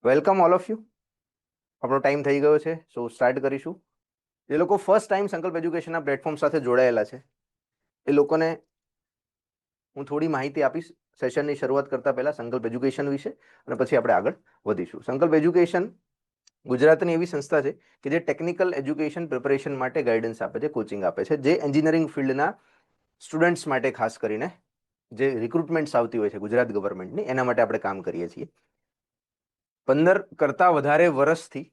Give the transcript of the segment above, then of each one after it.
Welcome all of you. આપણો time થઈ ગયો છે, સો સ્ટાર્ટ કરીશું. જે લોકો ફર્સ્ટ ટાઈમ સંકલ્પ એજ્યુકેશનના પ્લેટફોર્મ સાથે જોડાયેલા છે એ લોકોને હું થોડી માહિતી આપીશ સેશનની શરૂઆત કરતા પહેલા સંકલ્પ એજ્યુકેશન વિશે, અને પછી આપણે આગળ વધીશું. સંકલ્પ એજ્યુકેશન ગુજરાતની એવી સંસ્થા છે કે જે ટેકનિકલ એજ્યુકેશન પ્રિપરેશન માટે ગાઈડન્સ આપે છે, કોચિંગ આપે છે, જે એન્જિનિયરિંગ ફિલ્ડના સ્ટુડન્ટ્સ માટે ખાસ કરીને જે રિક્રુટમેન્ટ્સ આવતી હોય છે ગુજરાત ગવર્મેન્ટની, એના માટે આપણે કામ કરીએ છીએ. 15 કરતા વધારે વર્ષથી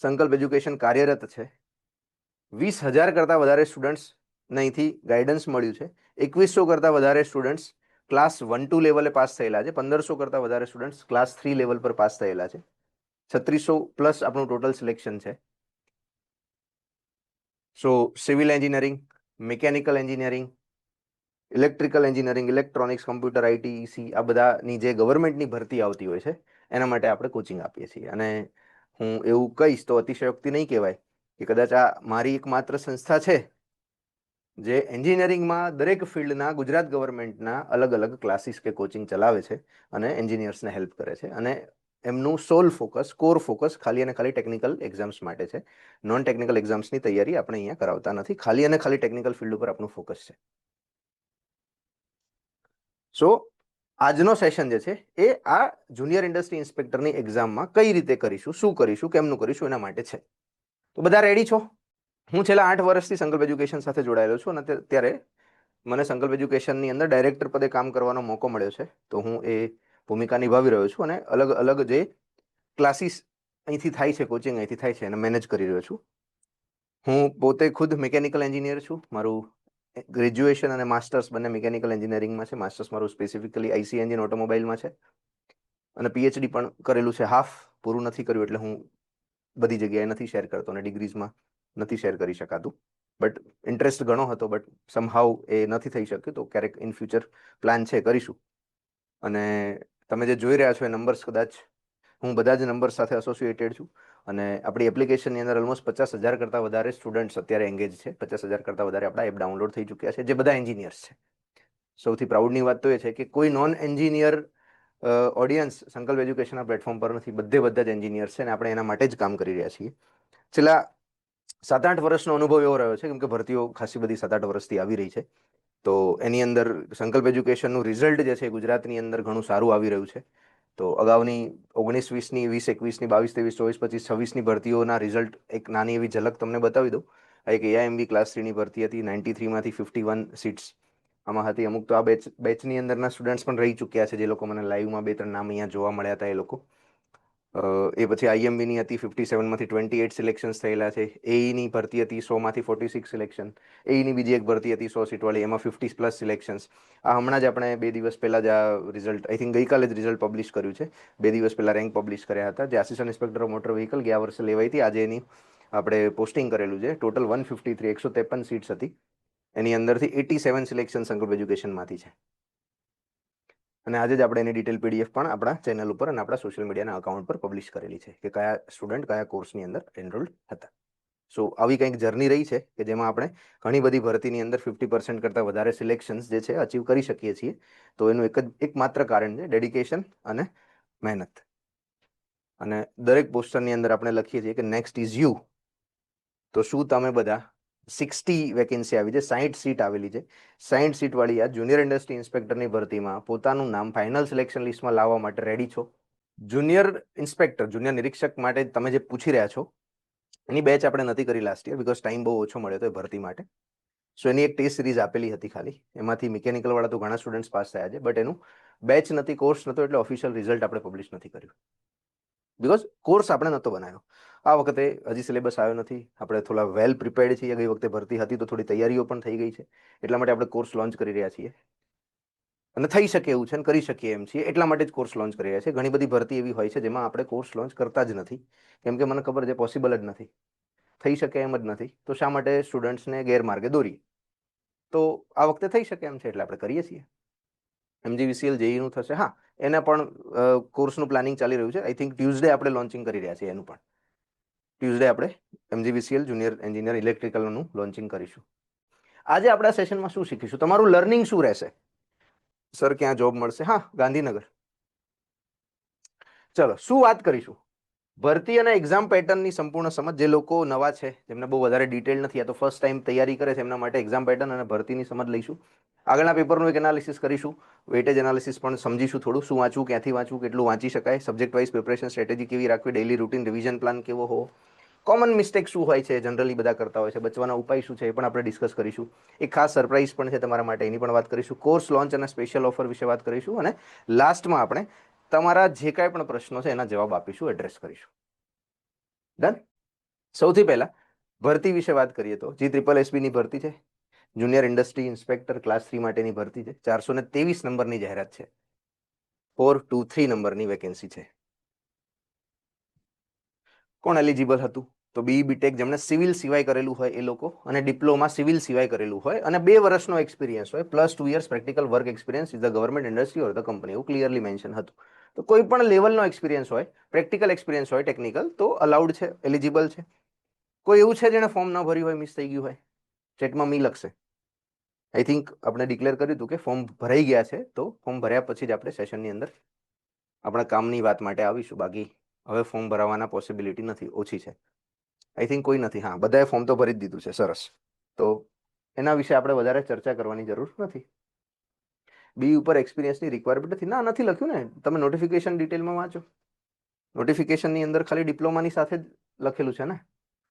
સંકલ્પ એજ્યુકેશન કાર્યરત છે. 20,000 કરતા વધારે સ્ટુડન્ટ્સ અહીંથી ગાઈડન્સ મળ્યું છે. 2100 કરતા વધારે સ્ટુડન્ટ્સ ક્લાસ 1-2 લેવલે પાસ થયેલા છે. 1500 કરતા વધારે સ્ટુડન્ટ્સ ક્લાસ 3 લેવલ પર પાસ થયેલા છે. 3600 પ્લસ આપણું ટોટલ સિલેક્શન છે. So civil engineering, mechanical engineering, electrical engineering, electronics, computer, IT, EC, આ બધાની જે ગવર્મેન્ટની ભરતી આવતી હોય છે એના માટે આપણે કોચિંગ આપીએ છીએ. અને હું એવું કહીશ તો અતિશયોક્તિ નહીં કહેવાય કે કદાચ આ મારી એકમાત્ર સંસ્થા છે જે એન્જિનિયરિંગમાં દરેક ફિલ્ડના ગુજરાત ગવર્મેન્ટના અલગ અલગ ક્લાસીસ કે કોચિંગ ચલાવે છે અને એન્જિનિયર્સને હેલ્પ કરે છે. અને એમનું સોલ ફોકસ, કોર ફોકસ ખાલી અને ખાલી ટેકનિકલ એક્ઝામ્સ માટે છે. નોન ટેકનિકલ એક્ઝામ્સની તૈયારી આપણે અહીંયા કરાવતા નથી. ખાલી અને ખાલી ટેકનિકલ ફિલ્ડ ઉપર આપણું ફોકસ છે. સો આજનો સેશન જે છે એ આ જુનિયર ઇન્ડસ્ટ્રી ઇન્સ્પેક્ટરની એક્ઝામમાં કઈ રીતે કરીશું, શું કરીશું, કેમનું કરીશું એના માટે છે. તો બધા રેડી છો? હું છેલ્લા 8 વર્ષથી સંકલ્પ એજ્યુકેશન સાથે જોડાયેલો છું અને ત્યારે મને સંકલ્પ એજ્યુકેશનની અંદર ડાયરેક્ટર પદે કામ કરવાનો મોકો મળ્યો છે. તો હું એ ભૂમિકા નિભાવી રહ્યો છું અને અલગ અલગ જે ક્લાસીસ અહીંથી થાય છે, કોચિંગ અહીંથી થાય છે, એને મેનેજ કરી રહ્યો છું. હું પોતે ખુદ મિકેનિકલ એન્જિનિયર છું. મારું ગ્રેજ્યુએશન અને માસ્ટર્સ બંને મિકેનિકલ એન્જિનિયરિંગમાં છે. માસ્ટર્સ મારું સ્પેસિફિકલી આઈસી એન્જિન ઓટોમોબાઈલમાં છે અને પીએચડી પણ કરેલું છે. હાફ પૂરું નથી કર્યું એટલે હું બધી જગ્યાએ નથી શેર કરતો અને ડિગ્રીઝમાં નથી શેર કરી શકાતું. બટ ઇન્ટરેસ્ટ ઘણો હતો, બટ સમહાઉ એ નથી થઈ શક્યું. તો ક્યારેક ઇન ફ્યુચર પ્લાન છે, કરીશું. અને તમે જે જોઈ રહ્યા છો એ નંબર્સ, કદાચ હું બધા જ નંબર્સ સાથે એસોસિએટેડ છું. અને આપણી એપ્લિકેશનની અંદર ઓલમોસ્ટ 50,000 કરતાં વધારે સ્ટુડન્ટ્સ અત્યારે એંગેજ છે. 50,000 કરતાં વધારે આપણા એપ ડાઉનલોડ થઈ ચૂક્યા છે, જે બધા એન્જિનિયર્સ છે. સૌથી પ્રાઉડની વાત તો એ છે કે કોઈ નોન એન્જિનિયર ઓડિયન્સ સંકલ્પ એજ્યુકેશનના પ્લેટફોર્મ પર નથી. બધા જ એન્જિનિયર્સ છે અને આપણે એના માટે જ કામ કરી રહ્યા છીએ. છેલ્લા 7-8 વર્ષનો અનુભવ એવો રહ્યો છે, કેમ કે ભરતીઓ ખાસી બધી 7-8 વર્ષથી આવી રહી છે. તો એની અંદર સંકલ્પ એજ્યુકેશનનું રિઝલ્ટ જે છે ગુજરાતની અંદર ઘણું સારું આવી રહ્યું છે. તો અગાઉની 19-20ની, 20-21ની, 22-23, 24-25, 26ની ભરતીઓના રિઝલ્ટ એક નાની એવી ઝલક તમને બતાવી દઉં. એક એઆઈએમબી ક્લાસ 3ની ભરતી હતી. 93માંથી 51 સીટ્સ આમાં હતી. અમુક તો આ બેચની અંદરના સ્ટુડન્ટ્સ પણ રહી ચૂક્યા છે, જે લોકો મને લાઈવમાં 2-3 નામ અહીંયા જોવા મળ્યા હતા એ લોકો. એ પછી આઈએમબીની હતી. 57માંથી 28 સિલેક્શન્સ થયેલા છે. એઈની ભરતી હતી. 100માંથી 46 સિલેક્શન. એઈની બીજી એક ભરતી હતી 100 સીટવાળી, એમાં 50+ સિલેક્શન્સ. આ હમણાં જ આપણે 2 દિવસ પહેલાં જ આ રિઝલ્ટ, આઈ થિંક ગઈકાલે જ રિઝલ્ટ પબ્લિશ કર્યું છે. 2 દિવસ પહેલાં રેન્ક પબ્લિશ કર્યા હતા. જે assistant inspector of motor vehicle ગયા વર્ષે લેવાઈ હતી, આજે એની આપણે પોસ્ટિંગ કરેલું છે. ટોટલ 153, 153 સીટ્સ હતી. એની અંદરથી 87 સિલેક્શન સંકલ્પ એજ્યુકેશનમાંથી છે. અને આજે જ આપણે એની ડિટેલ પીડીએફ પણ આપણા ચેનલ ઉપર અને આપણા સોશિયલ મીડિયાના અકાઉન્ટ પર પબ્લિશ કરેલી છે કે કયા સ્ટુડન્ટ કયા કોર્સની અંદર એનરોલ્ડ હતા. સો આવી કંઈક જર્ની રહી છે કે જેમાં આપણે ઘણી બધી ભરતીની અંદર 50% કરતાં વધારે સિલેક્શન્સ જે છે અચીવ કરી શકીએ છીએ. તો એનું એકમાત્ર કારણ છે ડેડિકેશન અને મહેનત. અને દરેક પોસ્ટરની અંદર આપણે લખીએ છીએ કે નેક્સ્ટ ઇઝ યુ. તો શું તમે બધા 60 વેકેન્સી આવી છે, 60 સીટ આવેલી છે. 60 સીટવાળી આ જુનિયર ઇન્ડસ્ટ્રી ઇન્સ્પેક્ટરની ભરતીમાં પોતાનું નામ ફાઇનલ સિલેક્શન લિસ્ટમાં લાવવા માટે રેડી છો? જુનિયર ઇન્સ્પેક્ટર, જુનિયર નિરીક્ષક માટે તમે જે પૂછી રહ્યા છો એની બેચ આપણે નથી કરી લાસ્ટ યર, બીકોઝ ટાઈમ બહુ ઓછો મળ્યો હતો એ ભરતી માટે. સો એની એક ટેસ્ટ સિરીઝ આપેલી હતી ખાલી. એમાંથી મિકેનિકલ વાળા તો ઘણા સ્ટુડન્ટ્સ પાસ થયા છે, બટ એનું બેચ નથી, કોર્સ નહોતો, એટલે ઓફિશિયલ રિઝલ્ટ આપણે પબ્લિશ નથી કર્યું. બીકોઝ કોર્સ આપણે નહોતો બનાવ્યો. આ વખતે હજી સિલેબસ આવ્યો નથી. આપણે થોડા વેલ પ્રિપેર્ડ છીએ. ગઈ વખતે ભરતી હતી તો થોડી તૈયારીઓ પણ થઈ ગઈ છે. એટલા માટે આપણે કોર્સ લોન્ચ કરી રહ્યા છીએ. અને થઈ શકે એવું છે અને કરી શકીએ એમ છીએ, એટલા માટે જ કોર્સ લોન્ચ કરી રહ્યા છે. ઘણી બધી ભરતી એવી હોય છે જેમાં આપણે કોર્સ લોન્ચ કરતા જ નથી, કેમ કે મને ખબર છે પોસિબલ જ નથી, થઈ શકે એમ જ નથી. તો શા માટે સ્ટુડન્ટ્સને ગેરમાર્ગે દોરીએ? તો આ વખતે થઈ શકે એમ છે એટલે આપણે કરીએ છીએ. એમજીવીસીએલ જેઈનું થશે. હા, એના પણ કોર્સનું પ્લાનિંગ ચાલી રહ્યું છે. આઈ થિંક ટ્યુઝડે આપણે લોન્ચિંગ કરી રહ્યા છીએ. એનું પણ ટ્યુઝડે આપણે એમજીવીસીએલ જુનિયર એન્જિનિયર ઇલેક્ટ્રિકલનું લોન્ચિંગ કરીશું. આજે આપણા સેશનમાં શું શીખીશું? તમારું લર્નિંગ શું રહેશે? સર ક્યાં જોબ મળશે? હા, ગાંધીનગર. ચલો શું વાત કરીશું? ભરતી અને એક્ઝામ પેટર્નની સંપૂર્ણ સમજ. જે લોકો નવા છે, જેમને બહુ વધારે ડિટેલ નથી, આ તો ફર્સ્ટ ટાઈમ તૈયારી કરે છે, એમના માટે એક્ઝામ પેટર્ન અને ભરતીની સમજ લઈશું. આગળના પેપરનું એક એનાલિસિસ કરીશું, વેટેજ એનાલિસિસ પણ સમજીશું, થોડું શું વાંચવું, ક્યાંથી વાંચવું, કેટલું વાંચી શકાય, સબ્જેક્ટ વાઇઝ પ્રિપરેશન સ્ટ્રેટેજી કેવી રાખવી, ડેલી રૂટીન રિવિઝન પ્લાન કેવો હોવો, કોમન મિસ્ટેક શું હોય છે, જનરલી બધા કરતા હોય છે, બચવાના ઉપાય શું છે એ પણ આપણે ડિસ્કસ કરીશું. એક ખાસ સરપ્રાઈઝ પણ છે તમારા માટે, એની પણ વાત કરીશું. કોર્સ લોન્ચ અને સ્પેશિયલ ઓફર વિશે વાત કરીશું, અને લાસ્ટમાં આપણે તમારા જે કાંઈ પણ પ્રશ્નો છે એના જવાબ આપીશું, એડ્રેસ કરીશું. ડન. સૌથી પહેલા ભરતી વિશે વાત કરીએ તો GSSB ની ભરતી છે, જુનિયર ઇન્ડસ્ટ્રી ઇન્સ્પેક્ટર ક્લાસ 3 માટેની ભરતી છે. 423 નંબરની જાહેરાત છે, 423 નંબરની વેકેન્સી છે. કોણ એલિજિબલ હતું? તો BE BTech જેમણે સિવિલ સિવાય કરેલું હોય એ લોકો, અને ડિપ્લોમા સિવિલ સિવાય કરેલું હોય, અને 2 વર્ષનો એક્સપિરિયન્સ હોય, plus 2 years practical work experience in the government industry or the company, એવું ક્લિયરલી મેન્શન હતું. તો કોઈ પણ લેવલનો એક્સપિરિયન્સ હોય, પ્રેક્ટિકલ એક્સપિરિયન્સ હોય, ટેકનિકલ, તો અલાઉડ છે, એલિજિબલ છે. કોઈ એવું છે જેણે ફોર્મ ન ભર્યું હોય, મિસ થઈ ગયું હોય? ચેટમાં મી લખશે. આઈ થિંક આપણે ડિક્લેર કર્યું હતું કે ફોર્મ ભરાઈ ગયા છે, તો ફોર્મ ભર્યા પછી જ આપણે સેશનની અંદર આપણા કામની વાત માટે આવીશું. બાકી હવે ફોર્મ ભરાવાના પોસિબિલિટી નથી, ઓછી છે. આઈ થિંક કોઈ નથી. હા, બધાએ ફોર્મ તો ભરી જ દીધું છે. સરસ. તો એના વિશે આપણે વધારે ચર્ચા કરવાની જરૂર નથી. બી ઉપર એક્સપિરિયન્સની રિક્વાયરમેન્ટ નથી. ના, નથી લખ્યું ને. તમે નોટિફિકેશન ડિટેલમાં વાંચો. નોટિફિકેશનની અંદર ખાલી ડિપ્લોમાની સાથે જ લખેલું છે ને.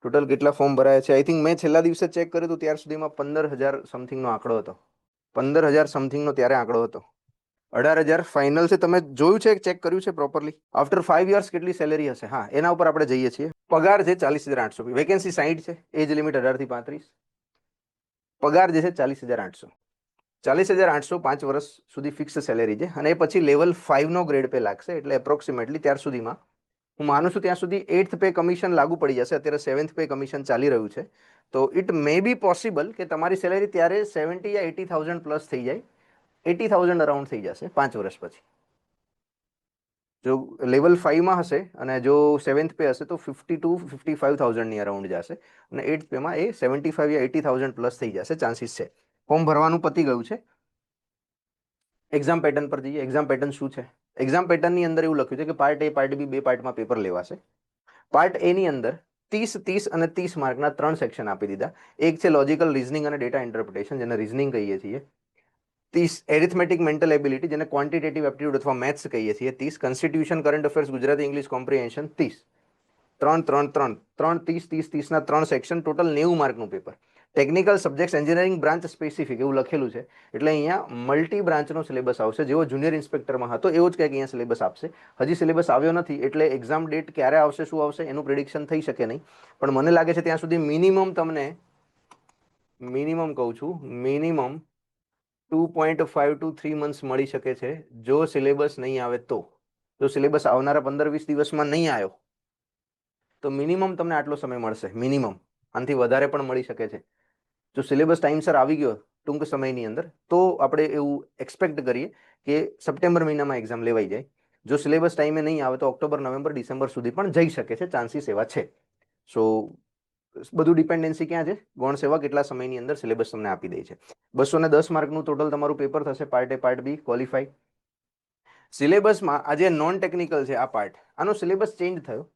ટોટલ કેટલા ફોર્મ ભરાયા છે? આઈ થિંક મેં છેલ્લા દિવસે ચેક કર્યું હતું, ત્યાર સુધીમાં 15,000 સમથિંગનો આંકડો હતો. 15,000 સમથિંગનો ત્યારે આંકડો હતો. 18,000 ફાઇનલ છે. તમે જોયું છે, ચેક કર્યું છે પ્રોપરલી? આફ્ટર 5 years કેટલી સેલેરી હશે? હા, એના ઉપર આપણે જઈએ છીએ. પગાર છે 40,800. વેકેન્સી 60 છે. એજ લિમિટ 18 થી 35. પગાર જે છે 40,800. 40,800 5 વર્ષ સુધી ફિક્સ સેલેરી છે, અને એ પછી લેવલ 5 નો ગ્રેડ પે લાગશે. એટલે એપ્રોક્સિમેટલી ત્યાર સુધીમાં હું માનું છું ત્યાં સુધી 8th પે કમિશન લાગુ પડી જશે. અત્યારે 7th પે કમિશન ચાલી રહ્યું છે. તો ઇટ મે બી પોસિબલ કે તમારી સેલેરી ત્યારે 70 યા 80,000 પ્લસ થઈ જાય. 80,000 અરાઉન્ડ થઈ જશે 5 વર્ષ પછી. જો લેવલ 5 માં હશે અને જો 7th પે હશે તો 50 to 55,000 ની અરાઉન્ડ જશે, અને 8th પેમાં એ 75 યા 80,000 પ્લસ થઈ જશે, ચાન્સીસ છે. ફોર્મ ભરવાનું પતી ગયું છે. એક્ઝામ પેટર્ન પર જઈએ. એક્ઝામ પેટર્ન શું છે? એક્ઝામ પેટર્નની અંદર એવું લખ્યું છે કે પાર્ટ એ, પાર્ટ બી, 2 પાર્ટમાં પેપર લેવાશે. પાર્ટ એ ની અંદર 30 અને 30 માર્કના 3 સેક્શન આપી દીધા. એક છે લોજિકલ રીઝનિંગ અને ડેટા ઇન્ટરપ્રિટેશન, જેને રીઝનિંગ કહીએ છીએ. 30 એરિથમેટિક મેન્ટલ એબિલિટી, જેને ક્વોન્ટિટેટિવ એપ્ટિટ્યુડ અથવા મેથ્સ કહીએ છીએ. 30 constitution, current affairs, Gujarati English comprehension. 30 3 3 3 3 30 30 30 ના 3 સેક્શન, ટોટલ 90 માર્કનું paper. Technical subject engineering branch specific એવું લખેલું છે. એટલે અહીંયા મલ્ટી બ્રાન્ચનો સિલેબસ આવશે. જેવો જુનિયર ઇન્સ્પેક્ટરમાં હતો એવો જ કંઈક અહીંયા સિલેબસ આપશે. હજી સિલેબસ આવ્યો નથી, એટલે એક્ઝામ ડેટ ક્યારે આવશે, શું આવશે એનું પ્રિડિક્શન થઈ શકે નહીં. પણ મને લાગે છે ત્યાં સુધી મિનિમમ તમને, મિનિમમ કહું છું, મિનિમમ 2.5 to 3 months મળી શકે છે, જો સિલેબસ નહીં આવે તો. જો સિલેબસ આવનારા 15-20 દિવસમાં નહીં આવ્યો તો મિનિમમ તમને આટલો સમય મળશે. મિનિમમ આનાથી વધારે પણ મળી શકે છે. જો સિલેબસ ટાઈમસર આવી ગયો ટૂંક સમયની અંદર, તો આપણે એવું એક્સપેક્ટ કરીએ કે સપ્ટેમ્બર મહિનામાં એક્ઝામ લેવાઈ જાય. જો સિલેબસ ટાઈમે નહીં આવે તો ઓક્ટોબર, નવેમ્બર, ડિસેમ્બર સુધી પણ જઈ શકે છે, ચાન્સીસ એવા છે. સો બધું ડિપેન્ડન્સી ક્યાં છે? ગૌણ સેવા કેટલા સમયની અંદર સિલેબસ તમને આપી દે છે. 210 માર્કનું ટોટલ તમારું પેપર થશે. પાર્ટ એ, પાર્ટ બી, ક્વોલિફાઈ. સિલેબસમાં આ જે નોન ટેકનિકલ છે આ પાર્ટ, આનો સિલેબસ ચેન્જ થયો.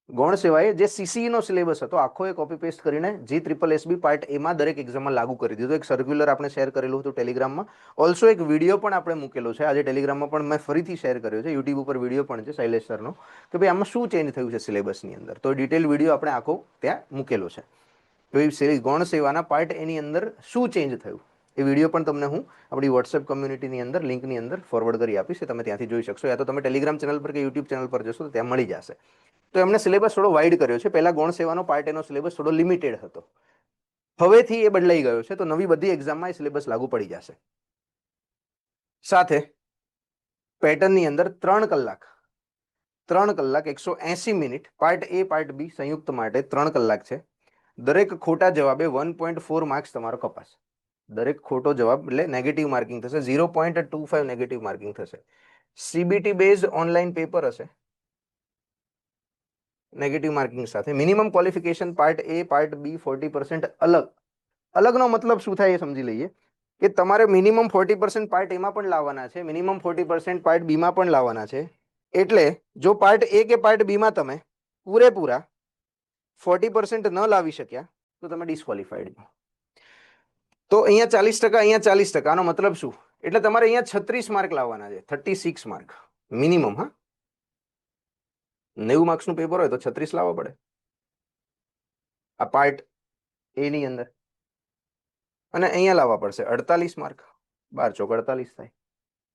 ગૌણ સેવાએ જે CCE નો સિલેબસ હતો આખો એ કોપી પેસ્ટ કરીને GSSB પાર્ટ એમાં દરેક એક્ઝામમાં લાગુ કરી દીધો. એક સર્ક્યુલર આપણે શેર કરેલું હતું ટેલિગ્રામમાં. ઓલ્સો એક વિડીયો પણ આપણે મૂકેલો છે આજે ટેલિગ્રામમાં, પણ મેં ફરીથી શેર કર્યો છે. યુટ્યુબ ઉપર વિડીયો પણ છે શૈલેષ સરનો, કે ભાઈ આમાં શું ચેન્જ થયું છે સિલેબસની અંદર. તો ડિટેલ વિડીયો આપણે આખો ત્યાં મૂકેલો છે. તો એ ગૌણ સેવાના પાર્ટ એની અંદર શું ચેન્જ થયું એ વિડીયો પણ તમને હું આપણી વોટ્સએપ કમ્યુનિટીની અંદર લિંકની અંદર ફોરવર્ડ કરી આપીશ. તમે ત્યાંથી જોઈ શકશો, યા તો તમે ટેલિગ્રામ ચેનલ પર કે યુટ્યુબ ચેનલ પર જશો તો ત્યાં મળી જશે. તો એમણે સિલેબસ થોડો વાઇડ કર્યો છે. પહેલા ગૌણ સેવાનો પાર્ટ એનો સિલેબસ થોડો લિમિટેડ હતો, હવેથી એ બદલાઈ ગયો છે. તો નવી બધી એક્ઝામમાં એ સિલેબસ લાગુ પડી જશે. સાથે પેટર્નની અંદર 3 કલાક 180 મિનિટ પાર્ટ એ, પાર્ટ બી સંયુક્ત માટે 3 કલાક છે. દરેક ખોટા જવાબે 1.4 માર્ક્સ તમારો કપાશે. દરેક ખોટો જવાબ એટલે નેગેટિવ માર્કિંગ થશે. 0.25 નેગેટિવ માર્કિંગ થશે. CBT બેઝડ ઓનલાઈન પેપર હશે નેગેટિવ માર્કિંગ સાથે. મિનિમમ ક્વોલિફિકેશન પાર્ટ એ, પાર્ટ બી 40% અલગ. અલગનો મતલબ શું થાય એ સમજી લઈએ, કે તમારે મિનિમમ 40% પાર્ટ એમાં પણ લાવવાના છે, મિનિમમ 40% પાર્ટ બીમાં પણ લાવવાના છે. એટલે જો પાર્ટ એ કે પાર્ટ બી માં તમે પૂરેપૂરા 40% ન લાવી શક્યા તો તમે ડિસ્ક્વોલિફાઈડ છો. તો અહીંયા 40%, અહીંયા 40%. આનો મતલબ શું? એટલે તમારે અહીંયા 36 માર્ક લાવવાના છે, 36 માર્ક મિનિમમ. હા, 90 માર્ક્સનું પેપર હોય તો 36 લાવવા પડે આ પાર્ટ એ ની અંદર, અને અહીંયા લાવવા પડશે 48 માર્ક. 12 ચોક 48 થાય.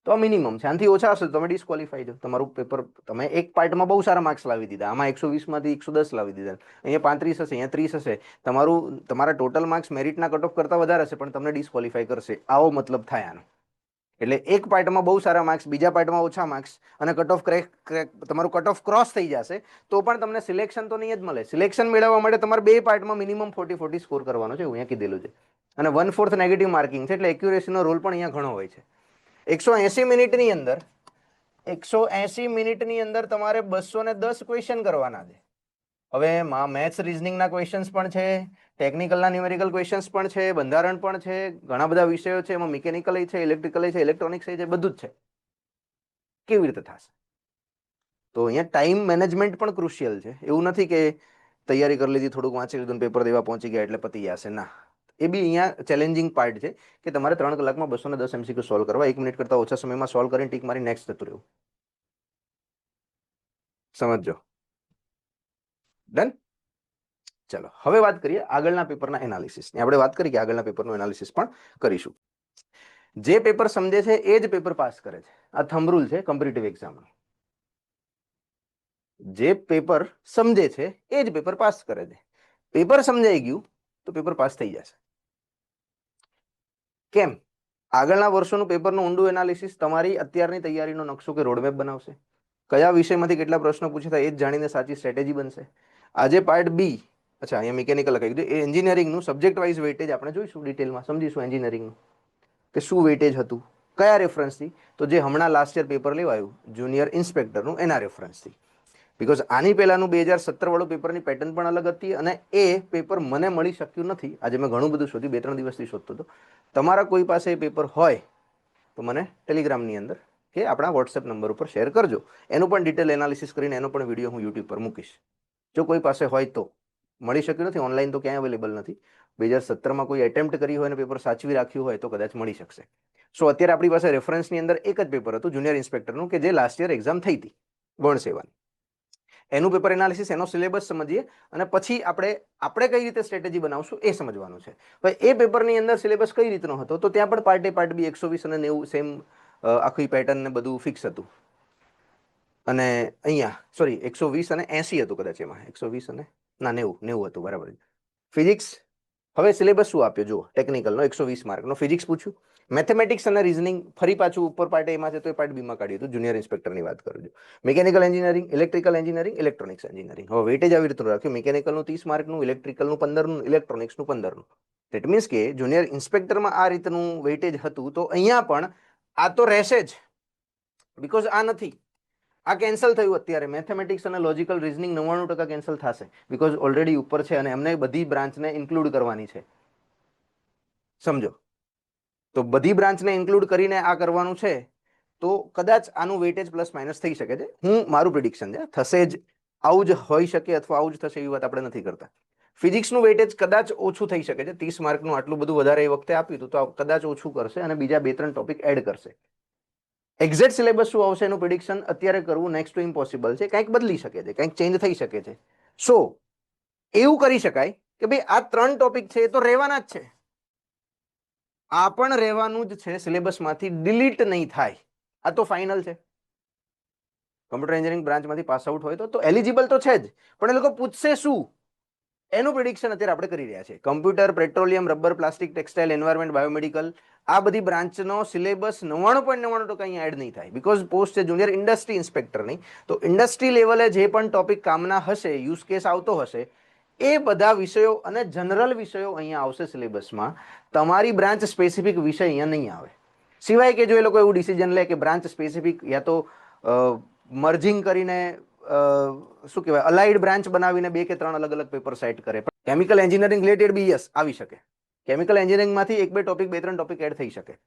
તો આ મિનિમમ છે. આનાથી ઓછા હશે તો તમે ડિસ્ક્વોલિફાઈ છો. તમારું પેપર તમે એક પાર્ટમાં બહુ સારા માર્ક્સ લાવી દીધા, આમાં 120 માંથી 110 લાવી દીધા, અહીંયા 35 હશે, અહીંયા 30 હશે, તમારા ટોટલ માર્ક્સ મેરિટના કટ ઓફ કરતા વધારે હશે, પણ તમને ડિસ્ક્વોલિફાઈ કરશે. આવો મતલબ થાય આનો. એટલે એક પાર્ટમાં બહુ સારા માર્ક્સ, બીજા પાર્ટમાં ઓછા માર્ક્સ, અને કટ ઓફ તમારું કટ ઓફ ક્રોસ થઈ જશે તો પણ તમને સિલેક્શન તો નહીં જ મળે. સિલેક્શન મેળવવા માટે તમારે બે પાર્ટમાં મિનિમમ 40 સ્કોર કરવાનો છે, એવું અહીંયા કીધેલું છે. અને 1/4 નેગેટિવ માર્કિંગ છે, એટલે એક્યુરેસીનો રોલ પણ અહીંયા ઘણો હોય છે. 180 મિનિટની અંદર 180 મિનિટની અંદર તમારે 210 ક્વેશ્ચન કરવાના છે. હવે મેથ્સ રીઝનિંગના ક્વેશ્ચન્સ પણ છે, ટેકનિકલના ન્યુમેરિકલ ક્વેશ્ચન્સ પણ છે, બંધારણ પણ છે, ઘણા બધા વિષયો છે, એમાં મિકેનિકલ છે, ઇલેક્ટ્રિકલ છે, ઇલેક્ટ્રોનિક્સ છે, બધું જ છે. કેવી રીતે થશે? તો અહીંયા ટાઈમ મેનેજમેન્ટ પણ ક્રુશિયલ છે. એવું નથી કે તૈયારી કરી લીધી, થોડુંક વાંચી લીધું, પેપર દેવા પહોંચી ગયા એટલે પતી જશે. ના, એ બી અહીંયા ચેલેન્જિંગ પાર્ટ છે કે તમારે 3 કલાકમાં 210 MCQ સોલ્વ કરવા, 1 મિનિટ કરતા ઓછા સમયમાં સોલ્વ કરીને ટીક મારી નેક્સ્ટ જતું રહેવું. સમજો? ડન? ચલો હવે વાત કરીએ આગળના પેપરના એનાલિસિસની. આપણે વાત કરી કે આગળના પેપરનું એનાલિસિસ પણ કરીશું. જે પેપર સમજે છે એ જ પેપર પાસ કરે છે. આ થંબ રૂલ છે કોમ્પિટિટિવ એક્ઝામનો. જે પેપર સમજે છે એ જ પેપર પાસ કરે છે. પેપર સમજાઈ ગયું તો પેપર પાસ થઈ જશે. કેમ? આગળના વર્ષોનું પેપરનું ઊંડું એનાલિસિસ તમારી અત્યારની તૈયારીનો નકશો કે રોડમેપ બનાવશે. કયા વિષયમાંથી કેટલા પ્રશ્નો પૂછાતા એ જ જાણીને સાચી સ્ટ્રેટેજી બનશે. આજે પાર્ટ બી, અચ્છા અહીંયા મિકેનિકલ લખાઈ દીધું, એ એન્જિનિયરિંગનું સબ્જેક્ટ વાઇઝ વેઇટેજ આપણે જોઈશું, ડિટેલમાં સમજીશું એન્જિનિયરિંગનું કે શું વેઇટેજ હતું, કયા રેફરન્સથી. તો જે હમણાં લાસ્ટ યર પેપર લેવાયું જુનિયર ઇન્સ્પેક્ટરનું, એના રેફરન્સથી. બીકોઝ આની પહેલાનું 2017 વાળું પેપરની પેટર્ન પણ અલગ હતી, અને એ પેપર મને મળી શક્યું નથી. આજે મેં ઘણું બધું શોધ્યું, 2-3 દિવસથી શોધતો હતો. તમારા કોઈ પાસે એ પેપર હોય તો મને ટેલિગ્રામની અંદર કે આપણા વોટ્સએપ નંબર ઉપર શેર કરજો. એનું પણ ડિટેલ એનાલિસિસ કરીને એનો પણ વિડીયો હું યુટ્યુબ પર મૂકીશ. જો કોઈ પાસે હોય તો. મળી શક્યું નથી, ઓનલાઈન તો ક્યાંય અવેલેબલ નથી. 2017માં કોઈ એટેમ્પ્ટ કરી હોય અને પેપર સાચવી રાખ્યું હોય તો કદાચ મળી શકશે. સો અત્યારે આપણી પાસે રેફરન્સની અંદર એક જ પેપર હતું જુનિયર ઇન્સ્પેક્ટરનું, કે જે લાસ્ટ યર એક્ઝામ થઈ હતી ગૌણ સેવાની. એનું પેપર એનાલિસિસ, એનો સિલેબસ સમજીએ, અને પછી આપણે કઈ રીતે સ્ટ્રેટેજી બનાવશું એ સમજવાનું છે. હવે એ પેપરની અંદર સિલેબસ કઈ રીતનો હતો, તો ત્યાં પણ પાર્ટ એ પાર્ટ બી 120 અને 90 સેમ આખી પેટર્ન ને બધું ફિક્સ હતું. અને અહીંયા સોરી 120 અને 80 હતું કદાચ, એમાં 120 અને 90 હતું, બરાબર. ફિઝિક્સ, હવે સિલેબસ શું આપ્યો જુઓ. ટેકનિકલનો 120 માર્કનો ફિઝિક્સ પૂછ્યું. મેથેમેટિક્સ અને રીઝનિંગ ફરી પાછું ઉપર પાર્ટ એમાં છે તો એ પાર્ટ બીમાં કાઢ્યું હતું, જુનિયર ઇન્સ્પેક્ટરની વાત કરું છું. Mechanical engineering, electrical engineering, electronics engineering. હવે વેટેજ આવી રીતે રાખ્યું, મિકેનિકલનું 30 માર્કનું, ઇલેક્ટ્રિકલનું 15નું, ઇલેક્ટ્રોનિક્સનું 15નું. દેટ મીન્સ કે જુનિયર ઇન્સ્પેક્ટરમાં આ રીતનું વેટેજ હતું, તો અહીંયા પણ આ તો રહેશે જ, બીકોઝ આ નથી, આ કેન્સલ થયું. અત્યારે મેથેમેટિક્સ અને લોજિકલ રીઝનિંગ 99% કેન્સલ થશે, બીકોઝ ઓલરેડી ઉપર છે અને એમને બધી બ્રાન્ચને ઇન્ક્લુડ કરવાની છે. સમજો? તો બધી બ્રાન્ચને ઇન્ક્લુડ કરીને આ કરવાનું છે, તો કદાચ આનું વેટેજ પ્લસ માઇનસ થઈ શકે છે. મારું પ્રિડિક્શન છે, થશે જ, આવું જ હોઈ શકે અથવા આવું જ થશે એવી વાત આપણે નથી કરતા. ફિઝિક્સનું વેટેજ કદાચ ઓછું થઈ શકે છે. 30 માર્કનું આટલું બધું વધારે એ વખતે આપ્યું હતું, તો કદાચ ઓછું કરશે અને બીજા 2-3 ટોપિક એડ કરશે. એક્ઝેક્ટ સિલેબસ શું આવશે એનું પ્રિડિક્શન અત્યારે કરવું નેક્સ્ટ ટુ ઇમ્પોસિબલ છે. કંઈક બદલી શકે છે, કંઈક ચેન્જ થઈ શકે છે. સો એવું કરી શકાય કે ભાઈ આ 3 ટોપિક છે એ તો રહેવાના જ છે, આ પણ રહેવાનું જ છે, સિલેબસમાંથી ડિલીટ નહીં થાય. આ તો ફાઇનલ છે. કમ્પ્યુટર એન્જિનિયરિંગ બ્રાન્ચમાંથી પાસ આઉટ હોય તો એલિજિબલ તો છે જ, પણ એ લોકો પૂછશે શું એનું પ્રિડિક્શન અત્યારે આપણે કરી રહ્યા છીએ. Computer, petroleum, rubber, plastic, textile, environment, biomedical, આ બધી બ્રાન્ચનો સિલેબસ 99.99% અહીંયા એડ નહીં થાય, બીકોઝ પોસ્ટ છે જુનિયર ઇન્ડસ્ટ્રી ઇન્સ્પેક્ટરની. તો ઇન્ડસ્ટ્રી લેવલે જે પણ ટોપિક કામના હશે, યુઝ કેસ આવતો હશે, એ બધા વિષયો અને જનરલ વિષયો અહીંયા આવશે સિલેબસમાં. તમારી બ્રાન્ચ સ્પેસિફિક વિષય અહીંયા નહીં આવે, સિવાય કે જો એ લોકો એવું ડિસિઝન લે કે બ્રાન્ચ સ્પેસિફિક યા તો મર્જિંગ કરીને શું કહેવાય, અલાઇડ બ્રાન્ચ બનાવીને 2 કે 3 અલગ અલગ પેપર સેટ કરે. કેમિકલ એન્જિનિયરિંગ રિલેટેડ બી યસ આવી શકે, કેમિકલ એન્જિનિયરિંગમાંથી 1-2 ટોપિક, 2-3 ટોપિક એડ થઈ શકે.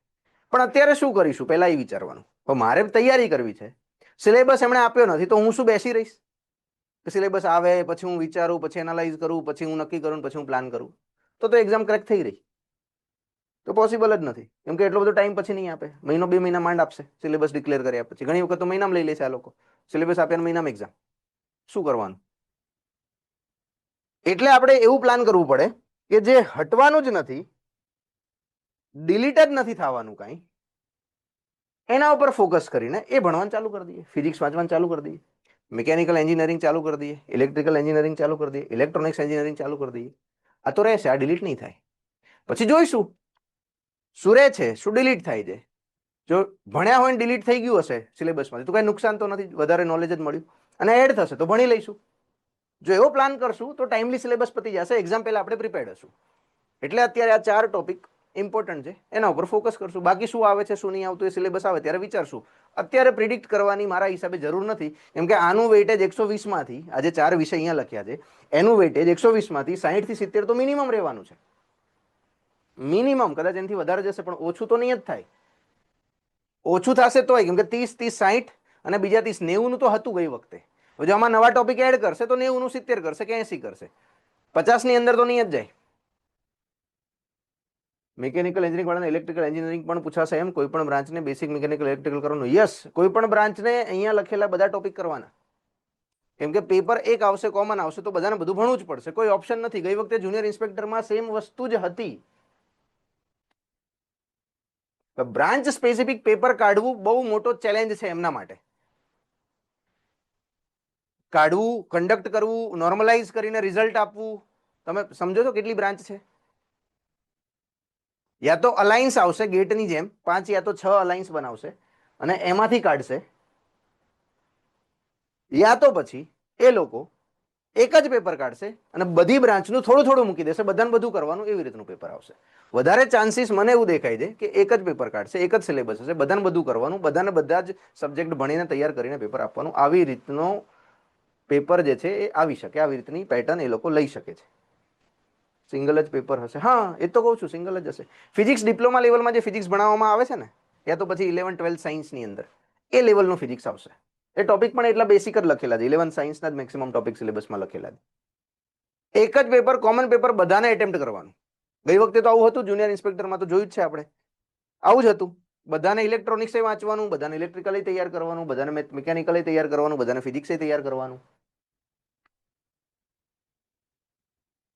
પણ અત્યારે શું કરીશું પહેલા એ વિચારવાનું. તો મારે તૈયારી કરવી છે, સિલેબસ એમણે આપ્યો નથી તો હું શું બેસી રહીશ કે સિલેબસ આવે પછી હું વિચારું, પછી એનાલાઇઝ કરું, પછી હું નક્કી કરું, પછી હું પ્લાન કરું? તો એક્ઝામ ક્રેક થઈ રહી. તો પોસિબલ જ નથી, કેમ કે એટલો બધો ટાઈમ પછી નહીં આપે. મહિનો 2 મહિના માંડ આપશે સિલેબસ ડિક્લેર કર્યા પછી. ઘણી વખત તો મહિનામાં લઈ લે છે આ લોકો. સિલેબસ આપ્યા મહિનામાં એક્ઝામ. શું કરવાનું? એટલે આપણે એવું પ્લાન કરવું પડે કે જે હટવાનું જ નથી, ડિલીટ જ નથી થવાનું કાંઈ, એના ઉપર ફોકસ કરીને એ ભણવાનું ચાલુ કરી દઈએ. ફિઝિક્સ વાંચવાનું ચાલુ કરી દઈએ, મિકેનિકલ એન્જિનિયરિંગ ચાલુ કરી દઈએ, ઇલેક્ટ્રિકલ એન્જિનિયરિંગ ચાલુ કરી દઈએ, ઇલેક્ટ્રોનિક્સ એન્જિનિયરિંગ ચાલુ કરી દઈએ. આ તો રહેશે, આ ડિલીટ નહીં થાય. પછી જોઈશું શું રહે છે, શું ડિલીટ થાય છે. જો ભણ્યા હોય ને ડિલીટ થઈ ગયું હશે સિલેબસમાંથી તો કઈ નુકસાન તો નથી, વધારે નોલેજ જ મળ્યું. અને એડ થશે તો ભણી લઈશું. જો એવો પ્લાન કરશું તો ટાઈમલી સિલેબસ પતી જશે, એક્ઝામ પહેલા આપણે પ્રિપેર્ડ હશું. એટલે અત્યારે આ 4 ટોપિક ઇમ્પોર્ટન્ટ છે, એના ઉપર ફોકસ કરશું. બાકી શું આવે છે શું નહીં આવતું એ સિલેબસ આવે ત્યારે વિચારશું. અત્યારે પ્રિડિક્ટ કરવાની મારા હિસાબે જરૂર નથી, કેમ કે આનું વેઇટેજ 120 માંથી, આજે 4 વિષય અહીંયા લખ્યા છે, એનું વેઇટેજ 120 માંથી 60 થી 70 તો મિનિમમ રહેવાનું છે. મિનિમમ, કદાચ એનાથી વધારે જશે પણ ઓછું તો નહીં જ થાય. ઓછું થશે તોય, કેમ કે 30 30 60 અને બીજા 30 90 નું તો હતું ગઈ વખતે. જો આમાં નવા ટોપિક એડ કરશે તો 90 નું 70 કરશે કે 80 કરશે, 50 ની અંદર તો નહીં જ જાય. મિકેનિકલ એન્જિનિયરિંગ વાળાને ઇલેક્ટ્રિકલ એન્જિનિયરિંગ પણ પૂછાશે એમ, કોઈ પણ બ્રાન્ચને બેસિક મિકેનિકલ ઇલેક્ટ્રિકલ કરવાનું. યસ, કોઈ પણ બ્રાન્ચને અહીંયા લખેલા બધા ટોપિક કરવાના, કેમ કે પેપર એક આવશે, કોમન આવશે તો બધાને બધું ભણવું જ પડશે, કોઈ ઓપ્શન નથી. ગઈ વખતે જુનિયર ઇન્સ્પેક્ટરમાં સેમ વસ્તુ જ હતી. બ્રાન્ચ સ્પેસિફિક પેપર કાઢવું બહુ મોટો ચેલેન્જ છે એમના માટે. કાઢવું, કન્ડક્ટ કરવું, નોર્મલાઇઝ કરીને રિઝલ્ટ આપવું. તમે સમજો છો કેટલી બ્રાન્ચ છે? યા તો અલાયન્સ આવશે ગેટની જેમ, 5 યા તો 6 અલાયન્સ બનાવશે અને એમાંથી કાઢશે, યા તો પછી એ લોકો એક જ પેપર કાઢશે અને બધી બ્રાન્ચનું થોડું થોડું મૂકી દેશે, બધાને બધું કરવાનું, એવી રીતનું પેપર આવશે. વધારે ચાન્સીસ મને એવું દેખાય છે કે એક જ પેપર કાઢશે, એક જ સિલેબસ હશે, બધાને બધું કરવાનું, બધાને બધા જ સબ્જેક્ટ ભણીને તૈયાર કરીને પેપર આપવાનું. આવી રીતનો પેપર જે છે એ આવી શકે, આવી રીતની પેટર્ન એ લોકો લઈ શકે છે. સિંગલ જ પેપર હશે. હા, એ તો કહું છું, સિંગલ જ હશે. ફિઝિક્સ ડિપ્લોમા લેવલમાં જે ફિઝિક્સ ભણાવવામાં આવે છે ને, યા તો પછી 11 12 સાયન્સની અંદર એ લેવલનું ફિઝિક્સ આવશે. એ ટોપિક પણ એટલા બેસિક જ લખેલા છે, 11 સાયન્સના જ મેક્સિમમ ટોપિક સિલેબસમાં લખેલા છે. એક જ પેપર, કોમન પેપર, બધાને એટેમ્પ્ટ કરવાનું. ગઈ વખતે તો આવું હતું, જુનિયર ઇન્સ્પેક્ટરમાં તો જોયું જ છે આપણે, આવું જ હતું. બધાને ઇલેક્ટ્રોનિક્સ વાંચવાનું, બધાને ઇલેક્ટ્રિકલી તૈયાર કરવાનું, બધાને મિકેનિકલી તૈયાર કરવાનું, બધાને ફિઝિક્સ તૈયાર કરવાનું.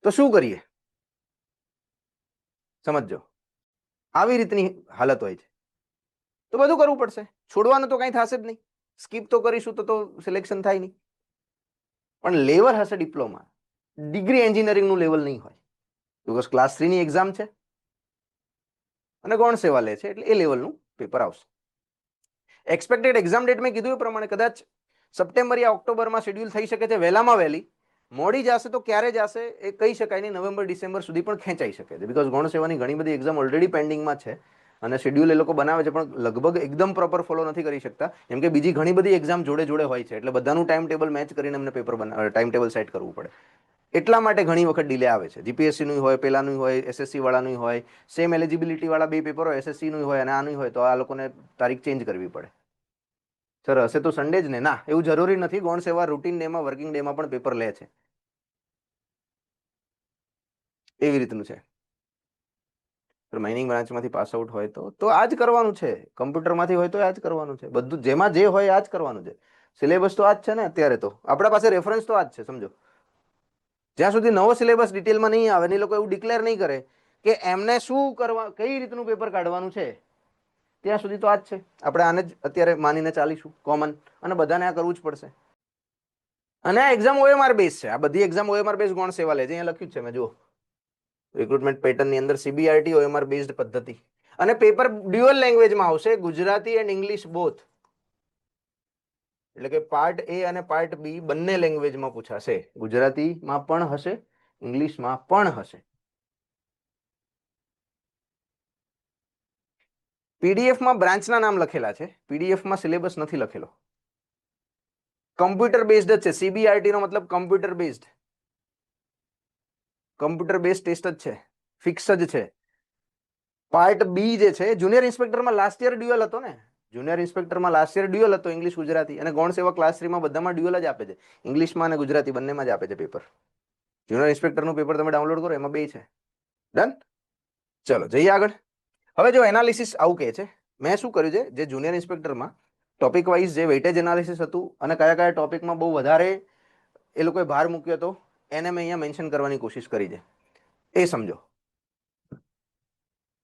તો શું કરીએ સમજો, આવી રીતની હાલત હોય છે. તો બધું કરવું પડશે, છોડવાનું તો કઈ થશે જ નહીં. સ્કીપ તો કરીશું તો સિલેક્શન થાય નહીં. પણ લેવલ હશે ડિપ્લોમા, ડિગ્રી એન્જિનિયરિંગનું લેવલ નહીં હોય, બિકોઝ ક્લાસ 3 ની એક્ઝામ છે અને ગૌણ સેવા લે છે, એટલે એ લેવલનું પેપર આવશે. એક્સપેક્ટેડ એક્ઝામ ડેટ મેં કીધું એ પ્રમાણે કદાચ સપ્ટેમ્બર યા ઓક્ટોબરમાં શેડ્યુલ થઈ શકે છે, વહેલામાં વહેલી. મોડી જશે તો ક્યારે જશે એ કહી શકાય નહીં, નવેમ્બર ડિસેમ્બર સુધી પણ ખેંચાઈ શકે છે, બિકોઝ ગૌણ સેવાની ઘણી બધી એક્ઝામ ઓલરેડી પેન્ડિંગમાં છે અને શેડ્યુલ એ લોકો બનાવે છે પણ લગભગ એકદમ પ્રોપર ફોલો નથી કરી શકતા, કેમ કે બીજી ઘણી બધી એક્ઝામ જોડે જોડે હોય છે, એટલે બધાનું ટાઈમ ટેબલ મેચ કરીને એમને પેપર ટાઈમ ટેબલ સેટ કરવું પડે. એટલા માટે ઘણી વખત ડિલે આવે છે. જીપીએસસીનું હોય, પેલાનું હોય, એસએસસી વાળાનું હોય, સેમ એલિજિબિલિટી વાળા 2 પેપર હોય, એસએસસીનું હોય અને આનું હોય, તો આ લોકોને તારીખ ચેન્જ કરવી પડે. સર હશે તો સન્ડે જ ને? ના, એવું જરૂરી નથી. ગૌણ સેવા રૂટીન ડેમાં, વર્કિંગ ડેમાં પણ પેપર લે છે, એવી રીતનું છે. માઇનિંગ બ્રાન્ચમાંથી પાસ આઉટ હોય તો આ જ કરવાનું છે. કમ્પ્યુટરમાંથી હોય તો આ જ કરવાનું છે. બધું જેમાં જે હોય આ જ કરવાનું છે. સિલેબસ તો આ જ છે ને. અત્યારે તો આપણા પાસે રેફરન્સ તો આ જ છે, સમજો. જ્યાં સુધી નવો સિલેબસ ડિટેલમાં નહીં આવે ને એ લોકો એવું ડિક્લેર નહીં કરે કે એમને શું કરવા, કઈ રીતનું પેપર કાઢવાનું છે, ત્યાં સુધી તો આ જ છે. આપણે આને જ અત્યારે માનીને ચાલીશું કોમન, અને બધાને આ કરવું જ પડશે. અને આ એક્ઝામ ઓએમઆર બેઝ છે. આ બધી એક્ઝામ ઓએમઆર બેઝ ગૌણ સેવા લે છે. અહીંયા લખ્યું જ છે, મેં જુઓ, રિક્રુટમેન્ટ પેટર્નની અંદર સીબીઆરટી ઓએમઆર બેઝડ પદ્ધતિ, અને પેપર ડ્યુઅલ લેંગ્વેજમાં આવશે, ગુજરાતી એન્ડ ઇંગ્લિશ બોથ. એટલે કે પાર્ટ એ અને પાર્ટ બી બંને લેંગ્વેજમાં પૂછાશે. ગુજરાતીમાં પણ હશે, ઇંગ્લિશમાં પણ હશે. પીડીએફમાં બ્રાન્ચના નામ લખેલા છે, પીડીએફમાં સિલેબસ નથી લખેલો. કમ્પ્યુટર બેઝડ જ છે. સીબીઆરટી નો મતલબ computer based, computer based test જ છે, ફિક્સ જ છે. પાર્ટ બી જે છે, જુનિયર ઇન્સ્પેક્ટરમાં લાસ્ટ યર ડ્યુઅલ હતો ને, જુનિયર ઇન્સ્પેક્ટરમાં લાસ્ટ યર ડ્યુઅલ હતો, ઇંગ્લિશ ગુજરાતી, અને ગૌણ સેવા ક્લાસ 3માં બધામાં ડ્યુઅલ જ આપે છે, ઇંગ્લિશમાં અને ગુજરાતી બંનેમાં જ આપે છે પેપર. જુનિયર ઇન્સ્પેક્ટરનું પેપર તમે ડાઉનલોડ કરો, એમાં બે છે. ડન. ચલો જઈએ આગળ. હવે જો એનાલિસિસ આવું કહે છે, મેં શું કર્યું છે, જે જુનિયર ઇન્સ્પેક્ટરમાં ટોપિક વાઇઝ જે વેઇટેજ એનાલિસિસ હતું અને કયા કયા ટોપિકમાં બહુ વધારે એ લોકોએ ભાર મૂક્યો હતો એને મેં અહીંયા મેન્શન કરવાની કોશિશ કરી છે. એ સમજો.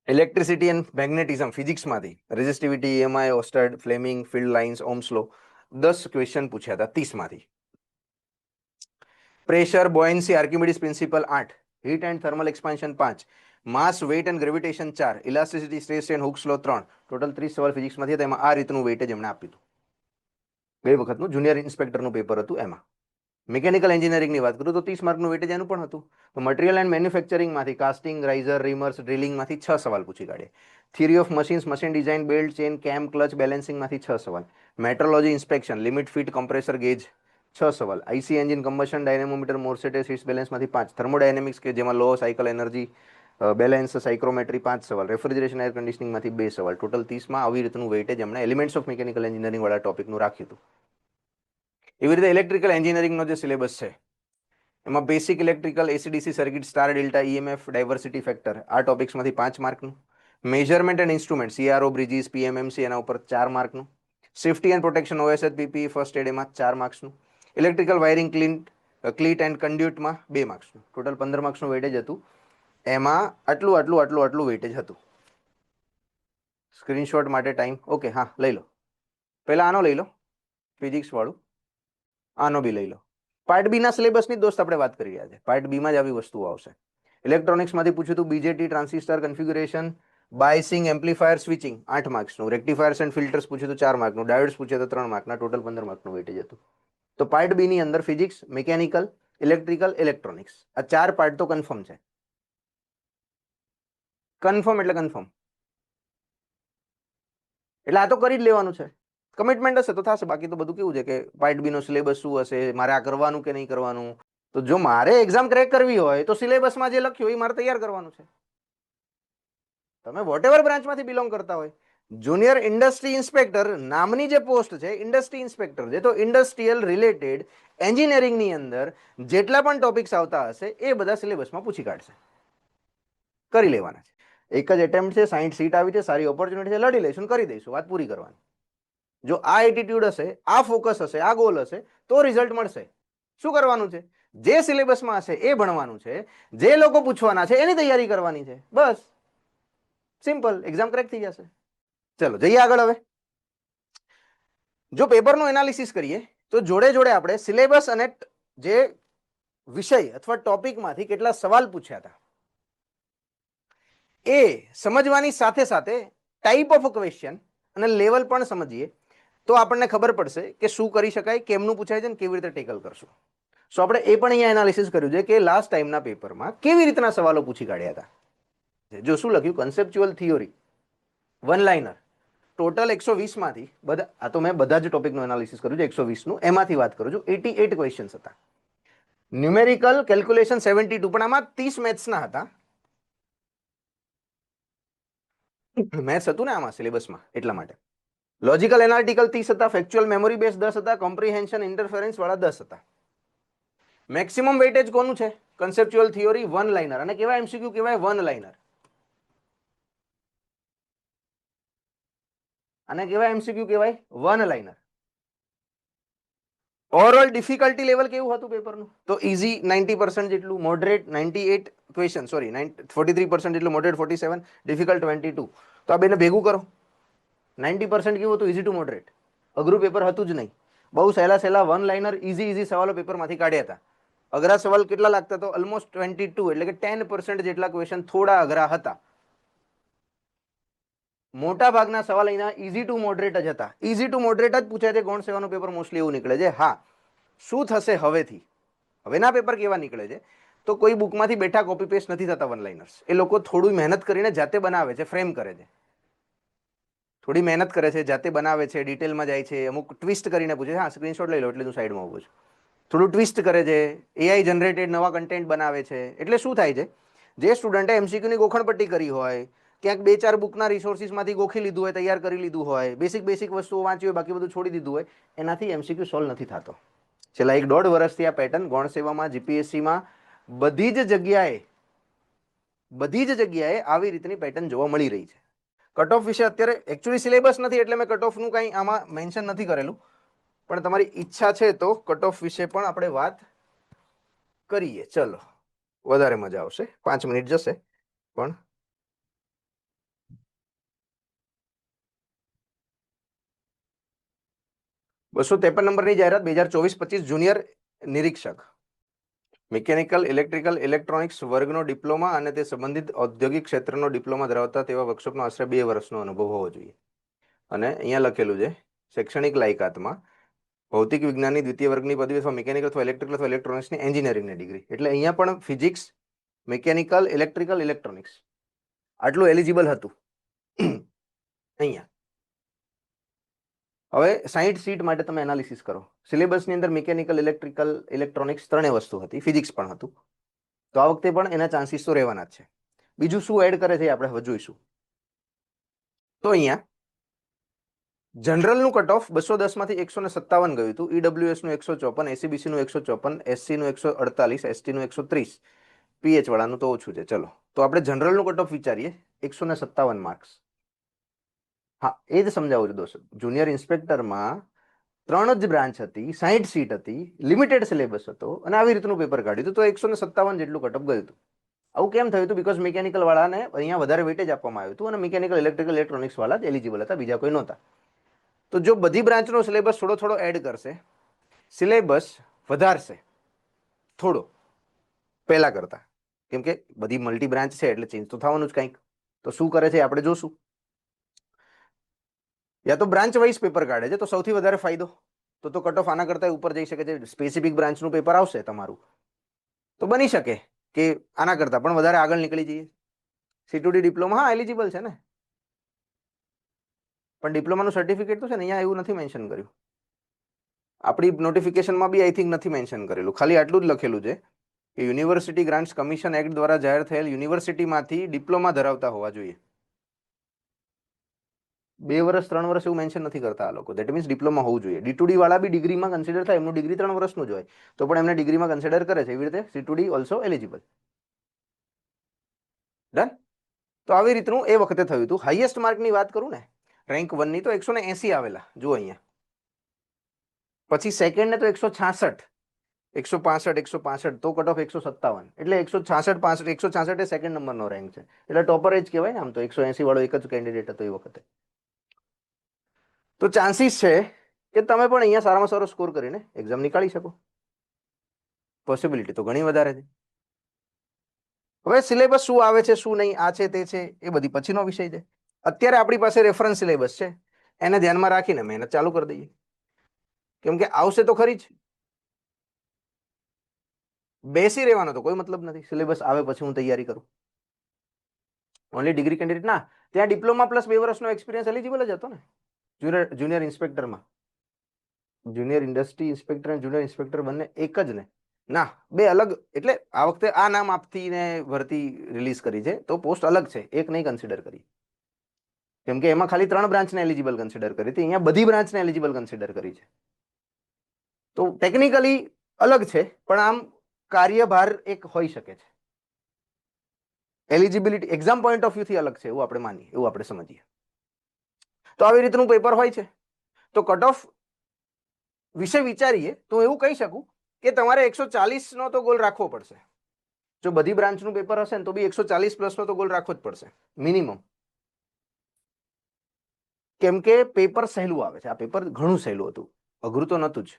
ઇલેક્ટ્રિસિટી એન્ડ મેગ્નેટિઝમ ફિઝિક્સમાંથી રેઝિસ્ટિવિટી, EMI, ઓસ્ટર્ડ, Fleming, field lines, Ohm's law, 10 question પૂછ્યા હતા 30માંથી. Pressure, buoyancy, Archimedes principle 8, heat and thermal expansion 5, mass, weight and gravitation 4, elasticity, stress and Hooke's law 3. Total 30 સવાલ ફિઝિક્સમાંથી હતા. એમાં આ રીતનું વેઇટેજ એમણે આપ્યું હતું. ગઈ વખતનું જુનિયર ઇન્સ્પેક્ટરનું પેપર હતું એમાં. મિકેનિકલ એન્જિનિયરિંગની વાત કરું તો 30 માર્કનું વેટેજ એનું પણ હતું. તો મટીરિયલ એન્ડ મેન્યુફેક્ચરિંગમાંથી કાસ્ટિંગ, રાઇઝર, રીમર્સ, ડ્રિલિંગમાંથી 6 સવાલ પૂછી કાઢે. Theory of machines, machine design, belt, chain, cam, clutch, બેલેન્સિંગમાંથી 6 સવાલ. Metrology, inspection, limit, fit, compressor, gauge 6 સવાલ. IC engine, combustion, dynamometer, Morse test, heats બેલેન્સમાંથી 5. થર્મોડાયનેમિક્સ કે જેમાં law, cycle energy, balance, psychrometry 5 સવાલ. રેફ્રિજરેશન, એર કન્ડિશનિંગમાંથી 2 સવાલ. ટોટલ 30માં આવી રીતનું વેઇટેજ એમણે એલિમેન્ટ્સ ઓફ મિકેનિકલ એન્જિનિયરિંગ વાળા ટોપિકનું રાખ્યું હતું. એવી રીતે ઇલેક્ટ્રિકલ એન્જિનિયરિંગનો જે સિલેબસ છે એમાં basic electrical, AC DC circuit, star delta, EMF, diversity factor આ ટોપિક્સમાંથી 5 માર્કનું. Measurement and instrument, CRO, bridges, PMMC એના ઉપર 4 માર્કનું. Safety and protection, OSH, PPE, first aid એમાં 4 માર્ક્સનું. ઇલેક્ટ્રિકલ વાયરિંગ, ક્લીટ એન્ડ કન્ડ્યુટમાં 2 માર્ક્સનું. ટોટલ 15 માર્ક્સનું વેટેજ હતું. એમાં આટલું વેટેજ હતું. સ્ક્રીનશોટ માટે ટાઈમ ઓકે, હા લઈ લો. પહેલા આનો લઈ લો, ફિઝિક્સ વાળું. આનો બી લઈ લો. પાર્ટ બી ના સિલેબસની દોસ્ત આપણે વાત કરી રહ્યા છે. પાર્ટ બી માં જ આવી વસ્તુઓ આવશે. ઇલેક્ટ્રોનિક્સમાંથી પૂછ્યું હતું BJT, transistor, configuration, biasing, amplifier, switching 8 માર્ક્સનું. રેક્ટિફાયર્સ એન્ડ ફિલ્ટર્સ પૂછ્યું હતું 4 માર્કનું. ડાયોડ્સ પૂછ્યું હતું 3 માર્કના. ટોટલ 15 માર્કનું વેટેજ હતું. તો પાર્ટ બી ની અંદર ફિઝિક્સ, મિકેનિકલ, ઇલેક્ટ્રિકલ, ઇલેક્ટ્રોનિક્સ આ 4 પાર્ટ તો કન્ફર્મ છે. કન્ફર્મ એટલે કન્ફર્મ, એટલે આ તો કરી જ લેવાનું છે. કમિટમેન્ટ હશે તો થશે, બાકી તો બધું કેવું છે કે પાર્ટ બી નો સિલેબસ શું હશે, મારે આ કરવાનું કે નહીં કરવાનું. તો જો મારે એક્ઝામ ક્રેક કરવી હોય તો સિલેબસમાં જે લખ્યું એ મારે તૈયાર કરવાનું છે. તમે વોટેવર બ્રાન્ચમાંથી બિલોંગ કરતા હોય, જુનિયર ઇન્ડસ્ટ્રી ઇન્સ્પેક્ટર નામની જે પોસ્ટ છે ઇન્ડસ્ટ્રી ઇન્સ્પેક્ટર છે, તો ઇન્ડસ્ટ્રીયલ રિલેટેડ એન્જિનિયરિંગની અંદર જેટલા પણ ટોપિક્સ આવતા હશે એ બધા સિલેબસમાં પૂછી કાઢશે. કરી લેવાના છે. એક જ એટેમ્પ્ટ છે, 60 સીટ આવી છે, સારી ઓપોર્ચ્યુનિટી છે, લડી લઈશું, કરી દઈશું, વાત પૂરી કરવાની. જો આ એટીટ્યુડ હશે, આ ફોકસ હશે, આ ગોલ હશે તો રિઝલ્ટ મળશે. શું કરવાનું છે? જે સિલેબસમાં હશે એ ભણવાનું છે, જે લોકો પૂછવાના છે એની તૈયારી કરવાની છે, બસ સિમ્પલ. એક્ઝામ ક્રેક થઈ જશે. ચલો જઈએ આગળ. હવે જો પેપરનું એનાલિસિસ કરીએ તો જોડે જોડે આપણે સિલેબસ અને જે વિષય અથવા ટોપિકમાંથી કેટલા સવાલ પૂછ્યા હતા એ સમજવાની સાથે સાથે ટાઈપ ઓફ ક્વેશ્ચન અને લેવલ પણ સમજીએ તો આપણને ખબર પડશે કે શું કરી શકાય, કેમનું પૂછાય છે અને કેવી રીતે ટેકલ કરશું. સો આપણે એ પણ અહીંયા એનાલિસિસ કર્યું છે કે લાસ્ટ ટાઈમના પેપરમાં કેવી રીતના સવાલો પૂછી કાઢ્યા હતા. જો શું લખ્યું, conceptual theory, one liner, total 120 માંથી બધા, આ તો મેં બધા જ ટોપિકનું એનાલિસિસ કર્યું છે 120 નું, એમાંથી વાત કરું છું. 88 ક્વેશ્ચન્સ હતા. ન્યુમેરિકલ કેલ્ક્યુલેશન 72, પણ આમાં 30 મેથ્સના હતા. મેથ્સ હતું ને આમાં સિલેબસમાં, એટલા માટે. લોજિકલ એનાલિટિકલ 30 હતા, ફેક્ચ્યુઅલ મેમરી બેઝ 10 હતા, કોમ્પ્રિહેન્શન ઇન્ટરફરન્સ વાળા 10 હતા. મેક્સિમમ વેઇટેજ કોનું છે? કન્સેપ્ચ્યુઅલ થિયોરી, વન લાઇનર, અને કેવા MCQ કહેવાય? One liner. અને કેવા MCQ કહેવાય? One liner. Overall difficulty level કેવું હતું પેપરનું? તો ઇઝી 90% જેટલું, મોડરેટ 98 ક્વેશ્ચન, સોરી 43% જેટલું, મોડરેટ 47, ડિફિકલ્ટ 22. તો આ બેને ભેગું કરો. 90% કેવું હતું? Easy to moderate. અઘરું પેપર હતું જ નહીં. બહુ સહેલા વન લાઇનર ઇઝી સવાલો પેપરમાંથી કાઢ્યા હતા. અઘરા સવાલ કેટલા લાગતા? તો ઓલમોસ્ટ 22, એટલે કે 10% જેટલા ક્વેશ્ચન થોડા અઘરા હતા. મોટા ભાગના સવાલ અહીંયા ઇઝી ટુ મોડરેટ જ હતા. ઇઝી ટુ મોડરેટ જ પૂછાય છે ગૌણ સેવાનું પેપર, મોસ્ટલી એવું નીકળે છે. હા, શું થશે હવેથી? હવેના પેપર કેવા નીકળે છે? તો કોઈ બુકમાંથી બેઠા કોપી પેસ્ટ નથી થતા વન લાઇનર્સ. એ લોકો થોડું મહેનત કરીને જાતે બનાવે છે, ફ્રેમ કરે છે. થોડી મહેનત કરે છે, જાતે બનાવે છે, ડિટેલમાં જાય છે, અમુક ટ્વિસ્ટ કરીને પૂછે છે. હા, સ્ક્રીનશોટ લઈ લો એટલે હું સાઈડમાં ઊભો છું. થોડું ટ્વિસ્ટ કરે છે, AI જનરેટેડ નવા કન્ટેન્ટ બનાવે છે. એટલે શું થાય છે? જે સ્ટુડન્ટે MCQ ની ગોખણપટ્ટી કરી હોય, ક્યાંક 2-4 બુકના રિસોર્સિસમાંથી ગોખી લીધું હોય, તૈયાર કરી લીધું હોય, બેસિક વસ્તુઓ વાંચી હોય, બાકી બધું છોડી દીધું હોય, એનાથી એમસીક્યુ સોલ્વ નથી થતો. છેલ્લા 1-1.5 વર્ષથી આ પેટર્ન ગૌણ સેવામાં, જીપીએસસીમાં બધી જ જગ્યાએ આવી રીતની પેટર્ન જોવા મળી રહી છે. કટ ઓફ વિશે અત્યારે એકચ્યુઅલી સિલેબસ નથી એટલે મેં કટ ઓફનું કંઈ આમાં મેન્શન નથી કરેલું, પણ તમારી ઈચ્છા છે તો કટ ઓફ વિશે પણ આપણે વાત કરીએ. ચલો, વધારે મજા આવશે. 5 મિનિટ જશે પણ 253 નંબરની જાહેરાત 2024-25 જુનિયર નિરીક્ષક મિકેનિકલ, ઇલેક્ટ્રિકલ, ઇલેક્ટ્રોનિક્સ વર્ગનો ડિપ્લોમા અને તે સંબંધિત ઔદ્યોગિક ક્ષેત્રનો ડિપ્લોમા ધરાવતા તેવા વર્કશોપનો આશરે 2 વર્ષનો અનુભવ હોવો જોઈએ. અને અહીંયા લખેલું છે શૈક્ષણિક લાયકાતમાં ભૌતિક વિજ્ઞાનની દ્વિતીય વર્ગની પદવી અથવા મિકેનિકલ અથવા ઇલેક્ટ્રિકલ અથવા ઇલેક્ટ્રોનિક્સની એન્જિનિયરિંગની ડિગ્રી. એટલે અહીંયા પણ ફિઝિક્સ, મિકેનિકલ, ઇલેક્ટ્રિકલ, ઇલેક્ટ્રોનિક્સ આટલું એલિજિબલ હતું અહીંયા. હવે 60 સીટ માટે તમે એનાલિસિસ કરો. સિલેબસની અંદર મિકેનિકલ, ઇલેક્ટ્રિકલ, ઇલેક્ટ્રોનિક્સ ત્રણેય વસ્તુ હતી, ફિઝિક્સ પણ હતું. તો આ વખતે પણ એના ચાન્સીસ તો રહેવાના જ છે. બીજું શું એડ કરે છે આપણે હવે જોઈશું. તો અહીંયા જનરલનું કટ ઓફ 210 માંથી 157 ગયું હતું, ઈડબ્લ્યુએસ નું 154, એસીબીસી નું 154, એસસી નું 148, એસટી નું 130, પીએચ વાળાનું તો ઓછું છે. ચલો, તો આપણે જનરલનું કટ ઓફ વિચારીએ, 157 માર્ક્સ. હા, એ જ સમજાવું છું દોસ્તો. જુનિયર ઇન્સ્પેક્ટરમાં 3 જ બ્રાન્ચ હતી, 60 સીટ હતી, લિમિટેડ સિલેબસ હતો અને આવી રીતનું પેપર કાઢ્યું હતું, તો 157 જેટલું કટ ઓફ ગયું હતું. આવું કેમ થયું હતું? બીકોઝ મિકેનિકલ વાળાને અહીંયા વધારે વેટેજ આપવામાં આવ્યું હતું અને મિકેનિકલ, ઇલેક્ટ્રિકલ, ઇલેક્ટ્રોનિક્સ વાળા જ એલિજિબલ હતા, બીજા કોઈ નહોતા. તો જો બધી બ્રાન્ચનો સિલેબસ થોડો એડ કરશે, સિલેબસ વધારશે થોડો પહેલા કરતા, કેમ કે બધી મલ્ટી બ્રાન્ચ છે એટલે ચેન્જ તો થવાનું જ કંઈક. તો શું કરે છે આપણે જોશું. યા તો બ્રાન્ચ વાઇઝ પેપર કાઢે છે તો સૌથી વધારે ફાયદો, તો કટ ઓફ આના કરતા ઉપર જઈ શકે છે. સ્પેસિફિક બ્રાન્ચનું પેપર આવશે તમારું તો બની શકે કે આના કરતા પણ વધારે આગળ નીકળી જઈએ. C2D ડિપ્લોમા હા એલિજિબલ છે ને, પણ ડિપ્લોમાનું સર્ટિફિકેટ તો છે ને, અહીંયા એવું નથી મેન્શન કર્યું. આપણી નોટિફિકેશનમાં બી આઈ થિંક નથી મેન્શન કરેલું, ખાલી આટલું જ લખેલું છે કે યુનિવર્સિટી ગ્રાન્ટ્સ કમિશન એક્ટ દ્વારા જાહેર થયેલ યુનિવર્સિટીમાંથી ડિપ્લોમા ધરાવતા હોવા જોઈએ. 2 વર્ષ 3 વર્ષ એવું મેન્શન નથી કરતા આ લોકો. દેટ મીન્સ ડિપ્લોમા હોવું જોઈએ. D2D વાળા બી ડિગ્રીમાં કન્સિડર થાય, એમનું ડિગ્રી 3 વર્ષનું જ હોય તો પણ એમને ડિગ્રીમાં કન્સિડર કરે છે. એવી રીતે C2D ઓલ્સો એલિજિબલ. ડન. તો આવી રીતનું એ વખતે થયું હતું. હાઈએસ્ટ માર્કની વાત કરું ને, રેન્ક 1 ની તો 180 આવેલા, જુઓ અહીંયા. પછી સેકન્ડ ને તો 166, 165 તો કટ ઓફ 157, એટલે 166 એ સેકન્ડ નંબરનો રેન્ક છે, એટલે ટોપર જ કહેવાય ને આમ તો. 180 વાળો એક જ કેન્ડિડેટ હતો એ વખતે. તો ચાન્સીસ છે કે તમે પણ અહીંયા સારામાં સારો સ્કોર કરીને એક્ઝામ નીકાળી શકો. પોસિબિલિટી તો ઘણી વધારે છે. હવે સિલેબસ શું આવે છે શું નહીં, આ છે તે છે, એ બધી પછીનો વિષય છે. અત્યારે આપણી પાસે રેફરન્સ સિલેબસ છે, એને ધ્યાનમાં રાખીને મહેનત ચાલુ કરી દઈએ, કેમ કે આવશે તો ખરી જ. બેસી રહેવાનો તો કોઈ મતલબ નથી. સિલેબસ આવે પછી હું તૈયારી કરું. ઓનલી ડિગ્રી કેન્ડિડેટ ના, ત્યાં ડિપ્લોમા પ્લસ 2 વર્ષનો એક્સપિરિયન્સ એલિજિબલ જ હતો ને જુનિયર ઇન્સ્પેક્ટરમાં. જુનિયર ઇન્ડસ્ટ્રી ઇન્સ્પેક્ટર અને જુનિયર ઇન્સ્પેક્ટર બંને એક જ ને? ના, બે અલગ. એટલે આ વખતે આ નામ આપતીને ભરતી રિલીઝ કરી છે તો પોસ્ટ અલગ છે, એક નહીં કન્સિડર કરી, કેમ કે એમાં ખાલી 3 બ્રાન્ચને એલિજિબલ કન્સિડર કરી હતી, અહીંયા બધી બ્રાન્ચને એલિજિબલ કન્સિડર કરી છે. તો ટેકનિકલી અલગ છે, પણ આમ કાર્યભાર એક હોઈ શકે છે. એલિજિબિલિટી એક્ઝામ પોઈન્ટ ઓફ વ્યૂથી અલગ છે એવું આપણે માનીએ, એવું આપણે સમજીએ. તો આવી રીતનું પેપર હોય છે. તો કટ ઓફ વિશે વિચારીએ તો એવું કહી શકું કે તમારે 140 નો તો ગોલ રાખવો પડશે. જો બધી બ્રાન્ચનું પેપર હશે ને તો બી 140 પ્લસ નો તો ગોલ રાખવો જ પડશે મિનિમમ, કેમ કે પેપર સહેલું આવે છે. આ પેપર ઘણું સહેલું હતું, અઘરું તો નતું જ.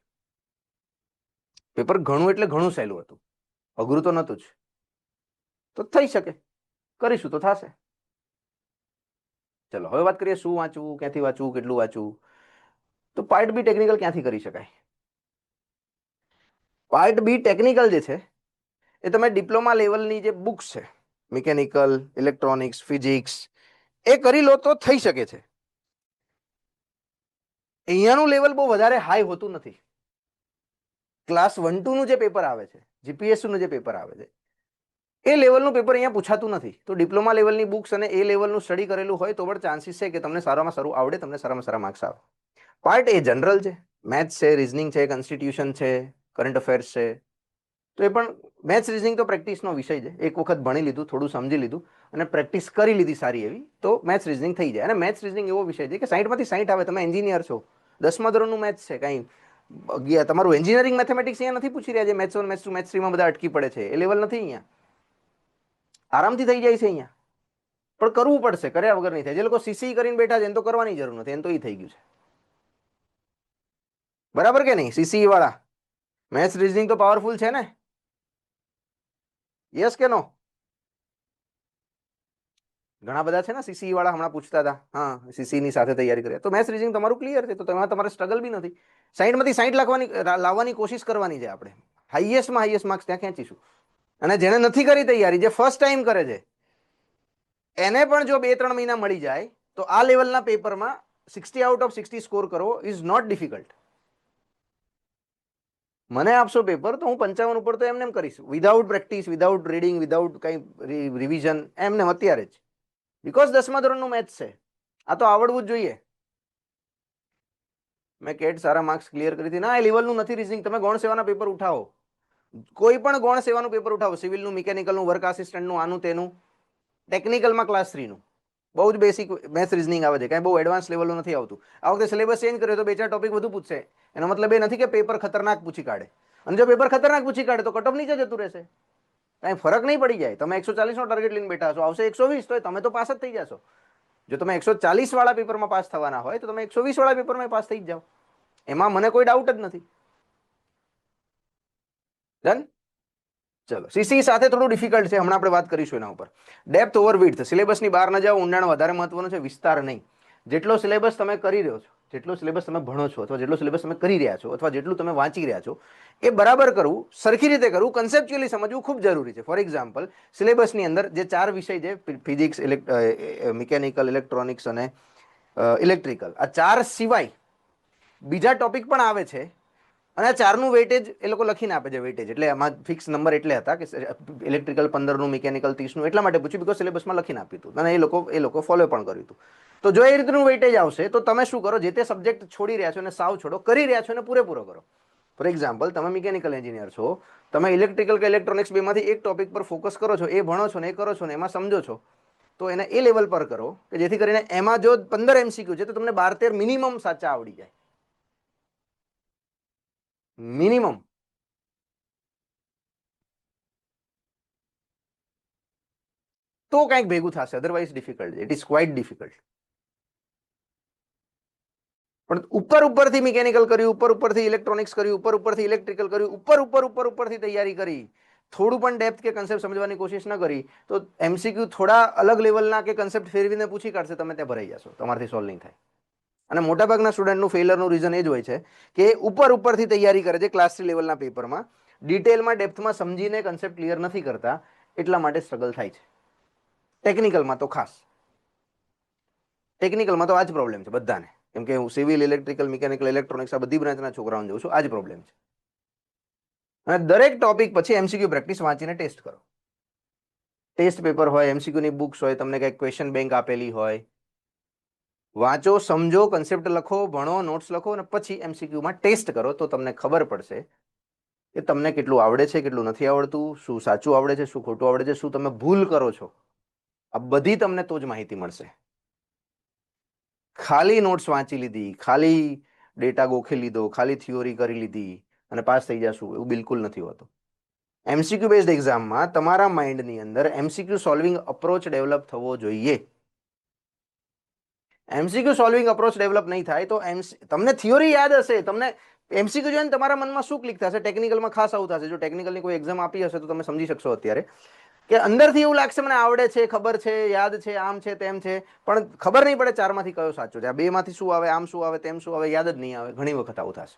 પેપર ઘણું એટલે ઘણું સહેલું હતું, અઘરું તો નતું જ. તો થઈ શકે, કરીશું તો થશે. ચલો હવે વાત કરીએ શું વાંચવું, ક્યાંથી વાંચવું, કેટલું વાંચવું. તો પાર્ટ બી ટેકનિકલ ક્યાંથી કરી શકાય? પાર્ટ બી ટેકનિકલ જે છે એ તમે ડિપ્લોમા લેવલની જે બુક્સ છે, મિકેનિકલ, ઇલેક્ટ્રોનિક્સ, ફિઝિક્સ, એ કરી લો તો થઈ શકે છે. અહીંયાનું લેવલ બહુ વધારે હાઈ હોતું નથી. ક્લાસ 1-2 નું જે પેપર આવે છે, જીપીએસસી નું જે પેપર આવે છે, એ લેવલનું પેપર અહીંયા પૂછાતું નથી. તો ડિપ્લોમા લેવલની બુક્સ અને એ લેવલનું સ્ટડી કરેલું હોય તો પણ ચાન્સીસ છે કે તમને સારામાં સારું આવડે, તમને સારામાં સારા માર્ક્સ આવે. પાર્ટ એ જનરલ છે, મેથ્સ છે, રિઝનિંગ છે, કોન્સ્ટિટ્યુશન છે, કરંટ અફેર્સ છે. તો એ પણ મેથ્સ રિઝનિંગ તો પ્રેક્ટિસનો વિષય છે. એક વખત ભણી લીધું, થોડું સમજી લીધું અને પ્રેક્ટિસ કરી લીધી સારી એવી, તો મેથ્સ રિઝનિંગ થઈ જાય. અને મેથ્સ રિઝનિંગ એવો વિષય છે કે 60માંથી 60 આવે. તમે એન્જિનિયર છો, 10મા ધોરણનું મેથ્સ છે, કાંઈ તમારું એન્જિનિયરિંગ મેથેમેટિક્સ અહીંયા નથી પૂછી રહ્યા જે મેથ્સ 1, મેથ્સ 2, મેથ્સ 3માં બધા અટકી પડે છે. એ લેવલ નથી અહીંયા, આરામથી થઈ જાય છે અહીંયા. પણ કરવું પડશે, કર્યા વગર નહીં થાય. જે લોકો સીસી કરીને બેઠા છે એને તો કરવાની જરૂર નથી, એને તો એ થઈ ગયું છે. બરાબર કે નહીં? સીસી વાળા મેથ્સ રિઝનિંગ તો પાવરફુલ છે ને? યસ કે નો? ઘણા બધા છે ને સીસી વાળા, હમણાં પૂછતા હતા. હા, સીસી ની સાથે તૈયારી કરી તો મેથ્સ રિઝનિંગ તમારું ક્લિયર છે, તો તેમાં તમારે સ્ટ્રગલ બી નથી. 60માંથી 60 લાવવાની કોશિશ કરવાની છે આપણે. હાઈએસ્ટમાં હાઈએસ્ટ માર્ક્સ ત્યાં ખેંચીશું. અને જેને નથી કરી તૈયારી, જે ફર્સ્ટ ટાઈમ કરે છે, એને પણ જો 2-3 મહિના મળી જાય તો આ લેવલના પેપરમાં 60 આઉટ ઓફ 60 સ્કોર કરવો ઇઝ નોટ ડિફિકલ્ટ. મને આપશો પેપર તો હું 55 ઉપર તો એમને કરીશ, without practice, without reading, without કંઈ રિવિઝન, એમને અત્યારે જ. બીકોઝ 10મા ધોરણનું મેથ્સ છે, આ તો આવડવું જ જોઈએ. મેં કેટ સારા માર્ક્સ ક્લિયર કરી હતી. ના, એ લેવલનું નથી રિઝનિંગ. તમે ગૌણ સેવાના પેપર ઉઠાવો, કોઈ પણ ગૌણ સેવાનું પેપર ઉઠાવો, સિવિલનું, મિકેનિકલનું, વર્ક આસિસ્ટન્ટનું, આનું તેનું, ટેકનિકલમાં ક્લાસ 3નું, બહુ જ બેસિક મેથ્સ રિઝનિંગ આવે છે, કાંઈ બહુ એડવાન્સ લેવલનું નથી આવતું. આ વખતે સિલેબસ ચેન્જ કર્યો તો 2-4 ટોપિક વધુ પૂછશે. એનો મતલબ એ નથી કે પેપર ખતરનાક પૂછી કાઢે. અને જો પેપર ખતરનાક પૂછી કાઢે તો કટ ઓફ નીચે જતું રહેશે, કાંઈ ફરક નહીં પડી જાય. તમે 140નો ટાર્ગેટ લઈને બેઠા છો, આવશે 120, તો તમે તો પાસ જ થઈ જશો. જો તમે 140 વાળા પેપરમાં પાસ થવાના હોય તો તમે 120 વાળા પેપરમાં પાસ થઈ જ જાઓ. એમાં મને કોઈ ડાઉટ જ નથી. ડન? ચલો, સીસી સાથે થોડું ડિફિકલ્ટ છે, હમણાં આપણે વાત કરીશું એના ઉપર. ડેપ્થ ઓવર વિડ્થ, સિલેબસની બહાર ન જાઓ, ઊંડાણ વધારે મહત્વનું છે, વિસ્તાર નહીં. જેટલો સિલેબસ તમે કરી રહ્યો છો, જેટલો સિલેબસ તમે ભણો છો, અથવા જેટલો સિલેબસ તમે કરી રહ્યા છો, અથવા જેટલું તમે વાંચી રહ્યા છો, એ બરાબર કરવું, સરખી રીતે કરવું, કન્સેપ્ચ્યુઅલી સમજવું ખૂબ જરૂરી છે. ફોર એક્ઝામ્પલ, સિલેબસની અંદર જે 4 વિષય છે, ફિઝિક્સ, મિકેનિકલ, ઇલેક્ટ્રોનિક્સ અને ઇલેક્ટ્રિકલ, આ 4 સિવાય બીજા ટોપિક પણ આવે છે. અને આ 4નું વેટેજ એ લોકો લખીને આપે છે. વેટેજ એટલે આમાં ફિક્સ નંબર એટલે હતા કે ઇલેક્ટ્રિકલ 15નું, મિકેનિકલ 30નું, એટલા માટે પૂછ્યું બીકોઝ સિલેબસમાં લખીને આપ્યું હતું અને એ લોકો ફોલો પણ કર્યું હતું. તો જો એ રીતનું વેટેજ આવશે તો તમે શું કરો, જે તે સબ્જેક્ટ છોડી રહ્યા છો અને સાવ છોડો, કરી રહ્યા છો અને પૂરેપૂરો કરો. ફોર એક્ઝામ્પલ, તમે મિકેનિકલ એન્જિનિયર છો, તમે ઇલેક્ટ્રિકલ કે ઇલેક્ટ્રોનિક્સ બેમાંથી એક ટોપિક પર ફોકસ કરો છો, એ ભણો છો ને, એ કરો છો ને, એમાં સમજો છો, તો એને એ લેવલ પર કરો કે જેથી કરીને એમાં જો 15 MCQ છે તો તમને 12-13 મિનિમમ સાચા આવડી જાય, મિનિમમ. તો કંઈક ભેગું થશે, અધરવાઇઝ ડિફિકલ્ટ છે. It is quite difficult. પણ ઉપરથી મિકેનિકલ કર્યું, ઉપરથી ઇલેક્ટ્રોનિક્સ કર્યું, ઉપરથી ઇલેક્ટ્રિકલ કર્યું, ઉપરથી તૈયારી કરી, થોડું પણ ડેપ્થ કે કન્સેપ્ટ સમજવાની કોશિશ ન કરી તો MCQ થોડા અલગ લેવલના કે કન્સેપ્ટ ફેરવીને પૂછી કાઢશે, તમે ત્યાં ભરાઈ જશો, તમારથી સોલ્વ નહીં થાય. અને મોટાભાગના સ્ટુડન્ટનું ફેલરનું રીઝન એ જ હોય છે કે ઉપરથી તૈયારી કરે છે ક્લાસ 3 લેવલના પેપરમાં, ડિટેલમાં, ડેપ્થમાં સમજીને કન્સેપ્ટ ક્લિયર નથી કરતા, એટલા માટે સ્ટ્રગલ થાય છે. ટેકનિકલમાં તો ખાસ, ટેકનિકલમાં તો આ જ પ્રોબ્લેમ છે બધાને. કેમ કે હું સિવિલ, ઇલેક્ટ્રિકલ, મિકેનિકલ, ઇલેક્ટ્રોનિક્સ આ બધી બ્રાન્ચના છોકરાઓને જોઉં છું, આ જ પ્રોબ્લેમ છે. અને દરેક ટોપિક પછી MCQ પ્રેક્ટિસ વાંચીને ટેસ્ટ કરો. ટેસ્ટ પેપર હોય, MCQની બુક્સ હોય, તમને કંઈક ક્વેશ્ચન બેંક આપેલી હોય, વાંચો, સમજો, કન્સેપ્ટ લખો, ભણો, નોટ્સ લખો અને પછી MCQમાં ટેસ્ટ કરો, તો તમને ખબર પડશે કે તમને કેટલું આવડે છે, કેટલું નથી આવડતું, શું સાચું આવડે છે, શું ખોટું આવડે છે, શું તમે ભૂલ કરો છો. આ બધી તમને તો જ માહિતી મળશે. ખાલી નોટ્સ વાંચી લીધી, ખાલી ડેટા ગોખી લીધો, ખાલી થિયોરી કરી લીધી અને પાસ થઈ જશું, એવું બિલકુલ નથી હોતું. MCQ બેઝડ એક્ઝામમાં તમારા માઇન્ડની અંદર MCQ સોલ્વિંગ અપ્રોચ ડેવલપ થવો જોઈએ. MCQ સોલ્વિંગ અપ્રોચ ડેવલપ નહીં થાય તો તમને થિયોરી યાદ હશે, તમને MCQ જોઈને તમારા મનમાં શું ક્લિક થશે, ટેકનિકલમાં ખાસ આવું થશે. જો ટેકનિકલની કોઈ એક્ઝામ આપી હશે તો તમે સમજી શકશો અત્યારે કે અંદરથી એવું લાગશે મને આવડે છે, ખબર છે, યાદ છે, આમ છે, તેમ છે, પણ ખબર નહીં પડે 4માંથી કયો સાચો છે, આ 2માંથી શું આવે, આમ શું આવે, તેમ શું આવે, યાદ જ નહીં આવે. ઘણી વખત આવું થશે.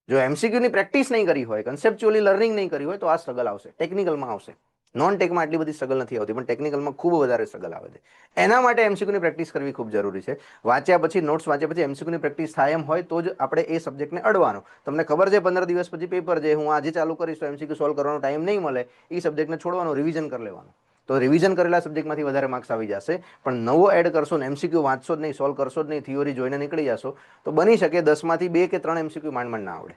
જો MCQ ની પ્રેક્ટિસ નહીં કરી હોય, કન્સેપ્ચ્યુઅલી લર્નિંગ નહીં કરી હોય તો આ સ્ટ્રગલ આવશે, ટેકનિકલમાં આવશે. નોન ટેકમાં આટલી બધી સ્ટ્રગલ નથી આવતી, પણ ટેકનિકલમાં ખૂબ વધારે સ્ટ્રગલ આવે છે. એના માટે એમસીક્યુની પ્રેક્ટિસ કરવી ખૂબ જરૂરી છે. વાંચ્યા પછી, નોટ્સ વાંચ્યા પછી એમસીક્યુની પ્રેક્ટિસ થાય એમ હોય તો જ આપણે એ સબ્જેક્ટને અડવાનો. તમને ખબર છે 15 દિવસ પછી પેપર છે, હું આજે ચાલુ કરીશ તો એમસીક્યુ સોલ્વ કરવાનો ટાઈમ નહીં મળે, એ સબ્જેક્ટને છોડવાનો, રિવિઝન કરી લેવાનું. તો રિવિઝન કરેલા સબ્જેક્ટમાંથી વધારે માર્ક્સ આવી જશે. પણ નવો એડ કરશો ને એમસીક્યુ વાંચશો જ નહીં, સોલ્વ કરશો જ નહીં, થિયોરી જોઈને નીકળી જશો, તો બની શકે 10માંથી 2 કે 3 એમસીક્યુ માંડ ના આવડે.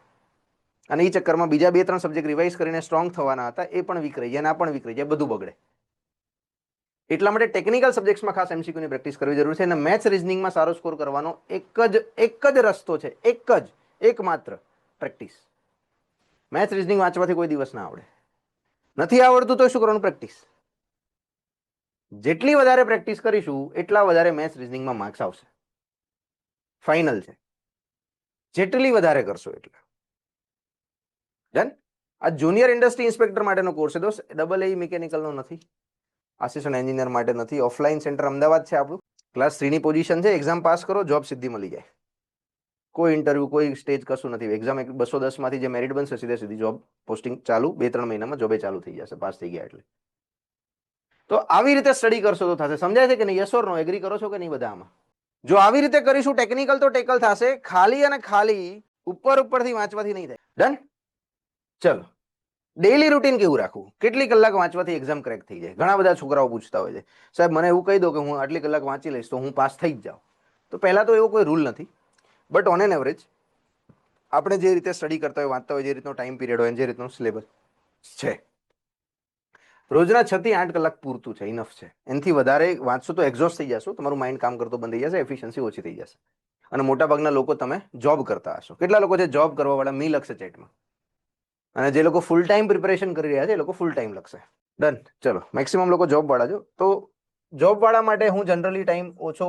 અને એ ચક્કરમાં બીજા 2-3 સબ્જેક્ટ રિવાઇઝ કરીને સ્ટ્રોંગ થવાના હતા, એ પણ વીક રહી જાય, ના પણ વીક રહી જાય, બધું બગડે. એટલા માટે ટેકનિકલ સબ્જેક્ટ્સમાં ખાસ એમસીક્યુની પ્રેક્ટિસ કરવી જરૂરી છે. અને મેથ્સ રિઝનિંગમાં સારો સ્કોર કરવાનો એક જ રસ્તો છે, એકમાત્ર પ્રેક્ટિસ. મેથ્સ રિઝનિંગ વાંચવાથી કોઈ દિવસ ના આવડે. નથી આવડતું તો શું કરવાનું? પ્રેક્ટિસ. જેટલી વધારે પ્રેક્ટિસ કરીશું એટલા વધારે મેથ્સ રિઝનિંગમાં માર્ક્સ આવશે. ફાઇનલ છે. જેટલી વધારે કરશો એટલે. ડન. આ જુનિયર ઇન્ડસ્ટ્રી ઇન્સ્પેક્ટર માટેનો કોર્સ છે દોસ્ત, AA મિકેનિકલનો નથી, આસિસ્ટન્ટ એન્જિનિયર માટે નથી. ઓફલાઈન સેન્ટર અમદાવાદ છે આપણું. ક્લાસ 3 ની પોઝિશન છે. એક્ઝામ પાસ કરો, જોબ સીધી મળી જાય. કોઈ ઇન્ટરવ્યુ, કોઈ સ્ટેજ કશું નથી. એક્ઝામ 210 માંથી જે મેરિટ બનશે સીધી જોબ પોસ્ટિંગ ચાલુ. 2-3 મહિનામાં જોબે ચાલુ થઈ જશે, પાસ થઈ ગયા એટલે. તો આવી રીતે સ્ટડી કરશો તો થશે. સમજાય છે કે નહીં? Yes or no? એગ્રી કરો છો કે નહીં બધા આમાં? જો આવી રીતે કરીશું ટેકનિકલ તો ટેકલ થશે. ખાલી અને ખાલી ઉપરથી વાંચવાથી નહીં થાય. ડન. ચલો, ડેઈલી રૂટીન કેવું રાખવું? કેટલી કલાક વાંચવાથી એક્ઝામ ક્રેક થઈ જાય? ઘણા બધા છોકરાઓ પૂછતા હોય છે, સાહેબ મને એવું કહી દો કે હું આટલી કલાક વાંચી લઈશ તો હું પાસ થઈ જ જાઉં. તો પહેલા તો એવો કોઈ રૂલ નથી, બટ ઓન એન એવરેજ આપણે જે રીતે સ્ટડી કરતા હોય, વાંચતા હોય, જે રીતનો ટાઈમ પીરિયડ હોય, જે રીતનો સિલેબસ છે, રોજના 6 થી 8 કલાક પૂરતું છે, ઇનફ છે. એનાથી વધારે વાંચશો તો એક્ઝોસ્ટ થઈ જશો, તમારું માઇન્ડ કામ કરતો બંધ થઈ જશે, એફિશિયન્સી ઓછી થઈ જશે. અને મોટાભાગના લોકો તમે જોબ કરતા હશો. કેટલા લોકો છે જોબ કરવા વાળા? મી લખશે ચેટમાં. અને જે લોકો ફૂલ ટાઈમ પ્રિપરેશન કરી રહ્યા છે એ લોકો ફૂલ ટાઈમ લખશે. ડન. ચલો, મેક્સિમમ લોકો જોબ વાળા છો, તો જોબ વાળા માટે હું જનરલી ટાઈમ ઓછો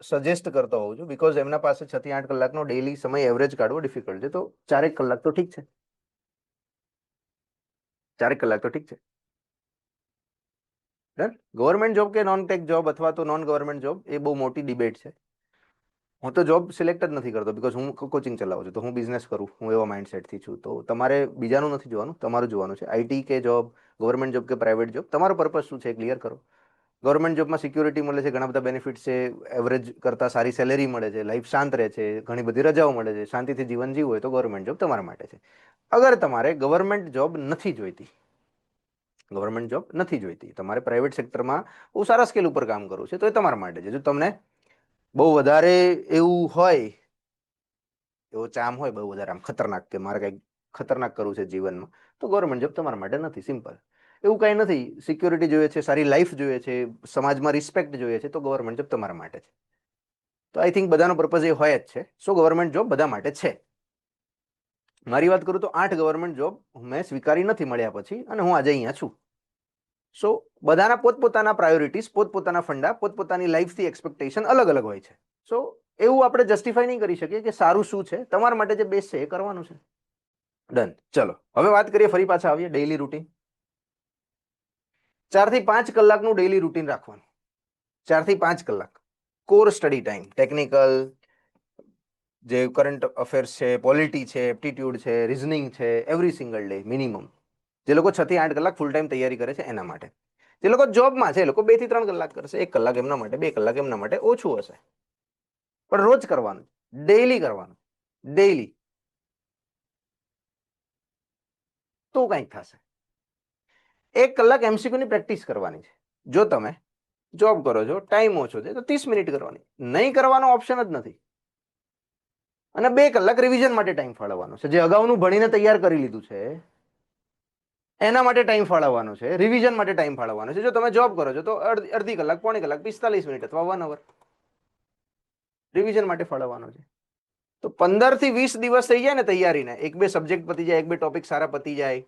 સજેસ્ટ કરતો હોઉં છું, બીકોઝ એમના પાસે 6 થી 8 કલાકનો ડેઈલી સમય એવરેજ કાઢવો ડિફિકલ્ટ છે. તો 4 કલાક તો ઠીક છે. 4 કલાક તો ઠીક છે. ડન. ગવર્મેન્ટ જોબ કે નોન ટેક જોબ અથવા તો નોન ગવર્મેન્ટ જોબ, એ બહુ મોટી ડિબેટ છે. હું તો જોબ સિલેક્ટ જ નથી કરતો, બીકોઝ હું કોચિંગ ચલાવું છું, તો હું બિઝનેસ કરું, હું એવા માઇન્ડસેટથી છું. તો તમારે બીજાનું નથી જોવાનું, તમારું જોવાનું છે. આઈટી કે જોબ, ગવર્મેન્ટ જોબ કે પ્રાઇવેટ જોબ, તમારો પર્પઝ શું છે ક્લિયર કરો. ગવર્મેન્ટ જોબમાં સિક્યોરિટી મળે છે, ઘણા બધા બેનિફિટ્સ છે, એવરેજ કરતાં સારી સેલેરી મળે છે, લાઈફ શાંત રહે છે, ઘણી બધી રજાઓ મળે છે, શાંતિથી જીવન જીવવું હોય તો ગવર્મેન્ટ જોબ તમારા માટે છે. અગર તમારે ગવર્મેન્ટ જોબ નથી જોઈતી, તમારે પ્રાઇવેટ સેક્ટરમાં બહુ સારા સ્કેલ ઉપર કામ કરવું છે, તો એ તમારા માટે છે. જો તમને બહુ વધારે એવું હોય, એવો ચામ હોય બહુ વધારે આમ ખતરનાક, કે મારે કંઈક ખતરનાક કરવું છે જીવનમાં, તો ગવર્મેન્ટ જોબ તમારા માટે નથી. સિમ્પલ. એવું કંઈ નથી. સિક્યોરિટી જોઈએ છે, સારી લાઈફ જોઈએ છે, સમાજમાં રિસ્પેક્ટ જોઈએ છે, તો ગવર્મેન્ટ જોબ તમારા માટે છે. તો આઈ થિંક બધાનો પર્પઝ એ હોય જ છે. સો ગવર્મેન્ટ જોબ બધા માટે છે. મારી વાત કરું તો 8 ગવર્મેન્ટ જોબ મેં સ્વીકારી નથી મળ્યા પછી, અને હું આજે અહીંયા છું. સો બધાના પોતપોતાના પ્રાયોરિટીઝ, પોતપોતાના ફંડા, પોતપોતાની લાઈફથી એક્સપેક્ટેશન અલગ અલગ હોય છે. સો એવું આપણે જસ્ટિફાઈ નહીં કરી શકીએ કે સારું શું છે. તમારા માટે જે બેસ્ટ છે એ કરવાનું છે. ડન. ચલો, હવે વાત કરીએ, ફરી પાછા આવીએ ડેઈલી રૂટીન. 4 થી 5 કલાકનું ડેઈલી રૂટીન રાખવાનું. 4 થી 5 કલાક કોર સ્ટડી ટાઈમ. ટેકનિકલ, જે કરંટ અફેર્સ છે, પોલિટી છે, એપ્ટિટ્યુડ છે, રિઝનિંગ છે, એવરી સિંગલ ડે મિનિમમ. જે લોકો 6 થી 8 કલાક ફૂલ ટાઈમ તૈયારી કરે છે એના માટે. જે લોકો જોબમાં છે એ લોકો 2 થી 3 કલાક કરશે. 1 કલાક એમના માટે, 2 કલાક એમના માટે ઓછું હશે, પણ રોજ કરવાનું, ડેઈલી કરવાનું, ડેઈલી. તો કંઈક થશે. 1 કલાક એમસીક્યુની પ્રેક્ટિસ કરવાની છે. જો તમે જોબ કરો છો, ટાઈમ ઓછો છે, તો 30 મિનિટ કરવાની. નહીં કરવાનો ઓપ્શન જ નથી. અને 2 કલાક રિવિઝન માટે ટાઈમ ફાળવવાનો છે. જે અગાઉનું ભણીને તૈયાર કરી લીધું છે એના માટે ટાઈમ ફાળવવાનો છે, રિવિઝન માટે ટાઈમ ફાળવવાનો છે. જો તમે જોબ કરો છો તો અડધી કલાક, પોણી કલાક, 45 મિનિટ અથવા 1 અવર રિવિઝન માટે ફાળવવાનો છે. તો 15 થી 20 દિવસ થઈ જાય ને તૈયારીને, 1-2 સબ્જેક્ટ પતી જાય, 1-2 ટોપિક સારા પતી જાય,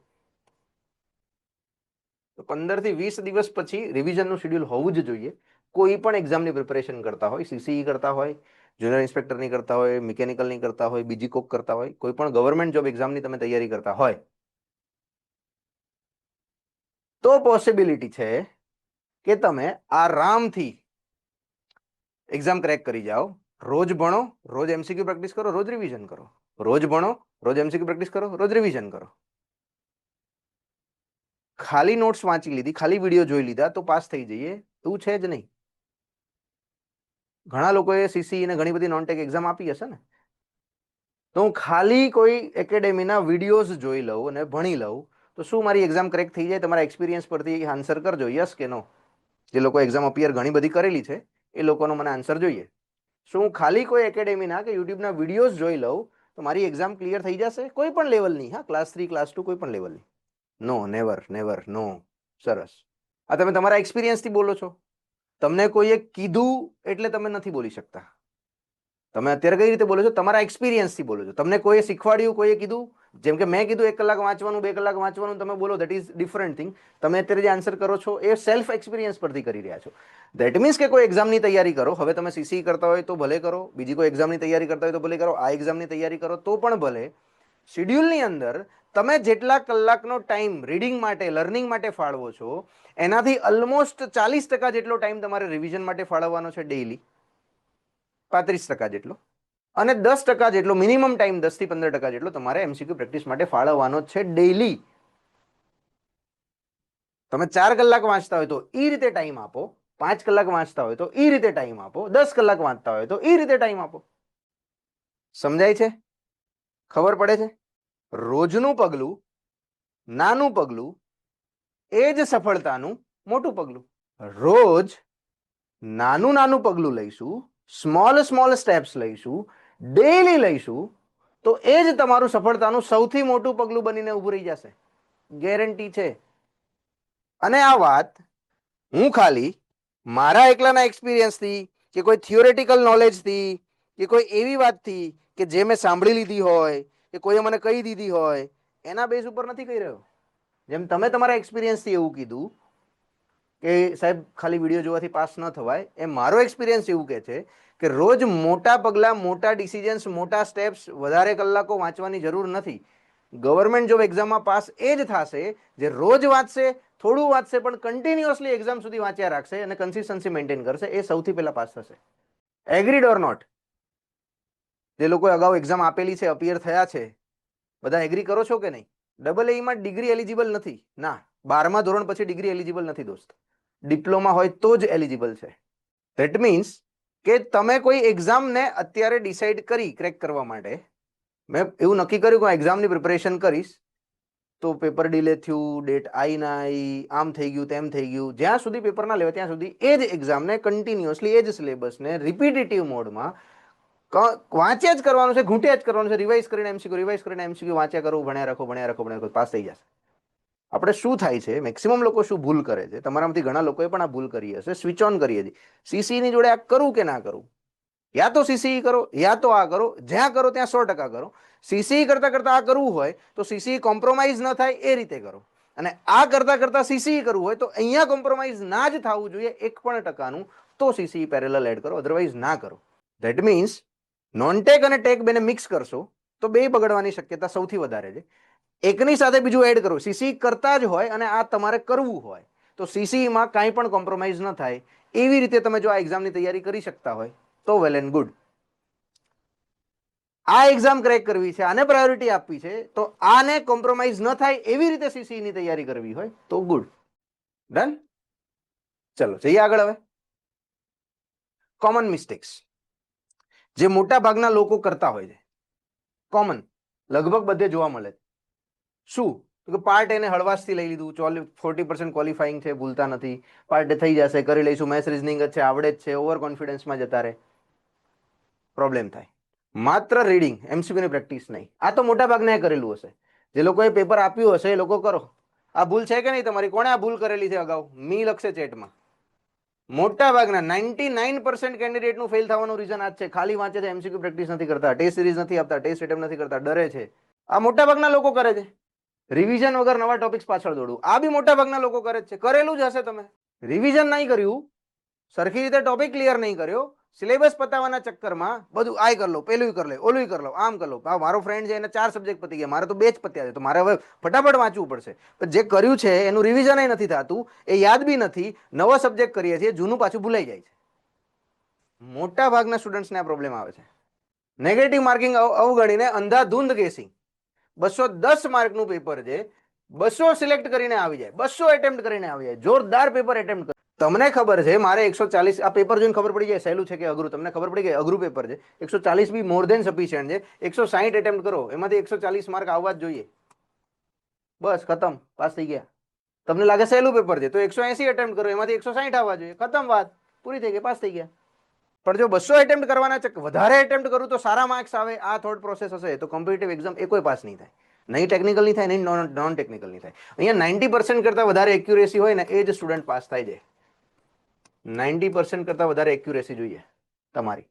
તો 15 થી 20 દિવસ પછી રિવિઝનનું શેડ્યુલ હોવું જ જોઈએ. કોઈ પણ એક્ઝામની પ્રિપરેશન કરતા હોય, સીસીઈ કરતા હોય, જુનિયર ઇન્સ્પેક્ટરની કરતા હોય, મિકેનિકલની કરતા હોય, બીજી કોક કરતા હોય, કોઈ પણ ગવર્મેન્ટ જોબ એક્ઝામની તમે તૈયારી કરતા હોય, તો પોસિબિલિટી છે કે તમે આરામથી એક્ઝામ ક્રેક કરી જાઓ. રોજ ભણો, રોજ એમસીક્યુ પ્રેક્ટિસ કરો, રોજ રિવિઝન કરો. રોજ ભણો, રોજ એમસીક્યુ પ્રેક્ટિસ કરો, રોજ રિવિઝન કરો. ખાલી નોટ્સ વાંચી લીધી, ખાલી વિડીયો જોઈ લીધા તો પાસ થઈ જઈએ એવું છે જ નહીં. ઘણા લોકોએ સીસી ને ઘણી બધી નોન-ટેક એક્ઝામ આપી હશે ને. તો હું ખાલી કોઈ એકેડેમીના વિડીયોઝ જોઈ લઉં અને ભણી લઉં તો શું મારી એક્ઝામ ક્રેક થઈ જાય? તમારા એક્સપિરિયન્સ પરથી આન્સર કરજો, યસ કે નો. જે લોકો એક્ઝામ અપિયર ઘણી બધી કરેલી છે એ લોકોનો મને આન્સર જોઈએ. શું હું ખાલી કોઈ એકેડેમીના કે યુટ્યુબના વિડીયોઝ જોઈ લઉં તો મારી એક્ઝામ ક્લિયર થઈ જશે? કોઈ પણ લેવલની, હા, ક્લાસ 3 ક્લાસ 2 કોઈ પણ લેવલની? નો, નેવર, નેવર, નો. સરસ. આ તમે તમારા એક્સપિરિયન્સથી બોલો છો. તમને કોઈએ કીધું એટલે તમે નથી બોલી શકતા. તમે અત્યારે કઈ રીતે બોલો છો? તમારા એક્સપિરિયન્સથી બોલો છો. તમને કોઈએ શીખવાડ્યું, કોઈએ કીધું? જેમ કે મેં કીધું 1 કલાક વાંચવાનું, 2 કલાક વાંચવાનું, તમે બોલો, દેટ ઇઝ ડિફરન્ટ થિંગ. તમે અત્યારે જે આન્સર કરો છો એ સેલ્ફ એક્સપિરિયન્સ પરથી કરી રહ્યા છો. દેટ મીન્સ કે કોઈ એક્ઝામની તૈયારી કરો, હવે તમે સીસી કરતા હોય તો ભલે કરો, બીજી કોઈ એક્ઝામની તૈયારી કરતા હોય તો ભલે કરો, આ એક્ઝામની તૈયારી કરો તો પણ ભલે. શેડ્યુલની અંદર તમે જેટલા કલાકનો ટાઈમ રીડિંગ માટે, લર્નિંગ માટે ફાળવો છો એનાથી ઓલમોસ્ટ 40% જેટલો ટાઈમ તમારે રિવિઝન માટે ફાળવવાનો છે ડેઈલી, 35% જેટલો, અને 10% જેટલો મિનિમમ ટાઈમ, 10 થી 15% જેટલો તમારે એમસીક્યુ પ્રેક્ટિસ માટે ફાળવવાનો છે ડેઈલી. તમે 4 કલાક વાંચતા હોય તો એ રીતે ટાઈમ આપો, 5 કલાક વાંચતા હોય તો એ રીતે ટાઈમ આપો, 10 કલાક વાંચતા હોય તો એ રીતે ટાઈમ આપો. સમજાય છે? ખબર પડે છે? રોજનું પગલું, નાનું પગલું, એ જ સફળતાનું મોટું પગલું. રોજ નાનું નાનું પગલું લઈશું, સ્મોલ સ્ટેપ્સ લઈશું, ડેઈલી લઈશું તો એ જ તમારું સફળતાનું સૌથી મોટું પગલું બનીને ઊભું રહી જશે. ગેરંટી છે. અને આ વાત હું ખાલી મારા એકલાના એક્સપિરિયન્સથી કે કોઈ થિયોરેટિકલ નોલેજથી કે કોઈ એવી વાતથી કે જે મેં સાંભળી લીધી હોય કે કોઈએ મને કહી દીધી હોય એના બેઝ ઉપર નથી કહી રહ્યો. જેમ તમે તમારા એક્સપિરિયન્સથી એવું કીધું કે સાહેબ ખાલી વિડીયો જોવાથી પાસ ન થવાય, એ મારો એક્સપિરિયન્સ એવું કહે છે કે રોજ મોટા પગલાં, મોટા ડિસિઝન્સ, મોટા સ્ટેપ્સ, વધારે કલાકો વાંચવાની જરૂર નથી. ગવર્મેન્ટ જોબ એક્ઝામમાં પાસ એ જ થશે જે રોજ વાંચશે, થોડું વાંચશે પણ કન્ટિન્યુઅસલી એક્ઝામ સુધી વાંચ્યા રાખશે અને કન્સિસ્ટન્સી મેન્ટેન કરશે, એ સૌથી પહેલા પાસ થશે. Agreed or not? જે લોકો અગાઉ એક્ઝામ આપેલી છે, અપિયર થયા છે, બધા એગ્રી કરો છો કે નહીં? ડબલ એમાં ડિગ્રી એલિજિબલ નથી. ના, 12મા ધોરણ પછી ડિગ્રી એલિજિબલ નથી દોસ્ત. ડિપ્લોમા હોય તો જ એલિજિબલ છે. ધેટ મીન્સ કે તમે કોઈ એક્ઝામને અત્યારે ડિસાઈડ કરી ક્રેક કરવા માટે, મેં એવું નક્કી કર્યું કે હું એક્ઝામની પ્રિપરેશન કરીશ તો પેપર ડિલે થયું, ડેટ આવી ના આવી, આમ થઈ ગયું, તેમ થઈ ગયું, જ્યાં સુધી પેપર ના લેવાય ત્યાં સુધી એ જ એક્ઝામને કન્ટિન્યુઅસલી એ જ સિલેબસને રિપીટેટિવ મોડમાં વાંચ્યા જ કરવાનું છે, ઘૂંટ્યા જ કરવાનું છે, રિવાઇઝ કરીને એમસીક્યુ વાંચ્યા કરો, ભણ્યા રાખો, ભણ્યા રાખો, ભણ્યા રાખો, પાસ થઈ જશે. આપણે શું થાય છે, મેક્સિમમ લોકો શું ભૂલ કરે છે, તમારામાંથી ઘણા લોકોએ પણ આ ભૂલ કરી હશે, સ્વિચ ઓન કરી હતી. સીસી ની જોડે આ કરું કે ના કરું? યા તો સીસી કરો, યા તો આ કરો, જ્યાં કરો ત્યાં 100% કરો. સીસી કરતા કરતા આ કરવું હોય તો સીસી કોમ્પ્રોમાઇઝ ન થાય એ રીતે કરો, અને આ કરતા કરતા સીસી કરવું હોય તો અહીંયા કોમ્પ્રોમાઇઝ ના જ થવું જોઈએ 1% તો સીસી પેરેલલ એડ કરો, અધરવાઇઝ ના કરો. ધેટ મીન્સ નોન-ટેક અને ટેક બેને મિક્સ કરશો તો બે બગડવાની શક્યતા સૌથી વધારે છે. એકની સાથે બીજું એડ કરો, સીસી કરતા જ હોય અને આ તમારે કરવું હોય તો સીસીમાં કાંઈ પણ કોમ્પ્રોમાઇઝ ન થાય એવી રીતે તમે જો આ એક્ઝામની તૈયારી કરી શકતા હોય તો વેલ એન્ડ ગુડ. આ એક્ઝામ ક્રેક કરવી છે, આને પ્રાયોરિટી આપવી છે, તો આને કોમ્પ્રોમાઇઝ ન થાય એવી રીતે સીસી ની તૈયારી કરવી હોય તો ગુડ. ડન? ચલો જઈએ આગળ. હવે કોમન મિસ્ટેક્સ જે મોટા ભાગના લોકો કરતા હોય છે, કોમન, લગભગ બધે જોવા મળે. શું? તો પાર્ટ એને હળવાશથી લઈ લીધું, 40% ક્વોલિફાઈંગ છે, ભૂલતા નથી, પાર્ટ થઈ જશે, કરી લઈશું, મેથ્સ રીઝનિંગ જ છે, આવડે જ છે, ઓવર કોન્ફિડન્સમાં જતા રહે, પ્રોબ્લેમ થાય. માત્ર રીડિંગ, એમસીક્યુની પ્રેક્ટિસ નહીં. આ તો મોટા ભાગના કરેલું હશે, જે લોકોએ પેપર આપ્યું હશે એ લોકો કરો. આ ભૂલ છે કે નહીં તમારી? કોણે આ ભૂલ કરેલી છે અગાઉ? મી લખશે ચેટમાં. મોટા ભાગના 99% કેન્ડિડેટનું ફેલ થવાનું રીઝન આ જ છે, ખાલી વાંચે છે, એમસીક્યુ પ્રેક્ટિસ નથી કરતા, ટેસ્ટ સિરીઝ નથી આપતા, ટેસ્ટ એટેમ્પ નથી કરતા, ડરે છે. આ મોટા ભાગના લોકો કરે છે. રિવિઝન વગર નવા ટોપિક્સ પાછળ દોડવું, આ બી મોટા ભાગના લોકો કરે છે. કરેલું જ હશે. તમે રિવિઝન નહીં કર્યું, સરખી રીતે ટોપિક ક્લિયર નહીં કર્યો, સિલેબસ પતાવવાના ચક્કરમાં બધું આય કરી લો, પેલું કરી લો, ઓલું કરી લો, આમ કરી લો. મારો ફ્રેન્ડ છે એને 4 સબ્જેક્ટ પતી ગયા, મારે તો 2 જ પત્યા છે, તો મારે હવે ફટાફટ વાંચવું પડશે. પણ જે કર્યું છે એનું રિવિઝન નથી થતું, એ યાદ બી નથી, નવો સબ્જેક્ટ કરીએ છીએ, જૂનું પાછું ભૂલાઈ જાય છે. મોટા ભાગના સ્ટુડન્ટ્સને આ પ્રોબ્લેમ આવે છે. નેગેટિવ માર્કિંગ અવગણીને અંધાધૂંધ ગેસિંગ. 210 માર્કનું પેપર છે, 200 સિલેક્ટ કરીને આવી જાય, 200 એટેમ્પ્ટ કરીને આવી જાય, જોરદાર પેપર એટેમ્પ્ટ. તમને ખબર છે મારે 140, આ પેપર જોઈને ખબર પડી જાય સહેલું છે કે અઘરું. તમને ખબર પડી ગઈ અઘરું પેપર છે. 140 બી મોર દેન સફિશિયન્ટ છે. 160 એટેમ્પ્ટ કરો, એમાંથી 140 માર્ક આવવા જ જોઈએ. બસ ખતમ, પાસ થઈ ગયા. તમને લાગે સહેલું પેપર છે તો 180 એટેમ્પ્ટ કરો, એમાંથી 160 આવવા જોઈએ, ખતમ, વાત પૂરી થઈ ગઈ, પાસ થઈ ગયા. પણ જો 200 એટેમ્પ્ટ કરવાના છે, વધારે એટેમ્પ્ટ કરું તો સારા માર્ક્સ આવે, આ થોટ પ્રોસેસ હશે તો કોમ્પિટિટિવ એક્ઝામ એ કોઈ પાસ નહીં થાય. નહીં ટેકનિકલ નહીં થાય, નહીં નોન ટેકનિકલ નહીં થાય. અહીંયા 90% કરતા વધારે એક્યુરેસી હોય ને એ જ સ્ટુડન્ટ પાસ થાય છે. 90% કરતા વધારે એક્યુરેસી જોઈએ તમારી.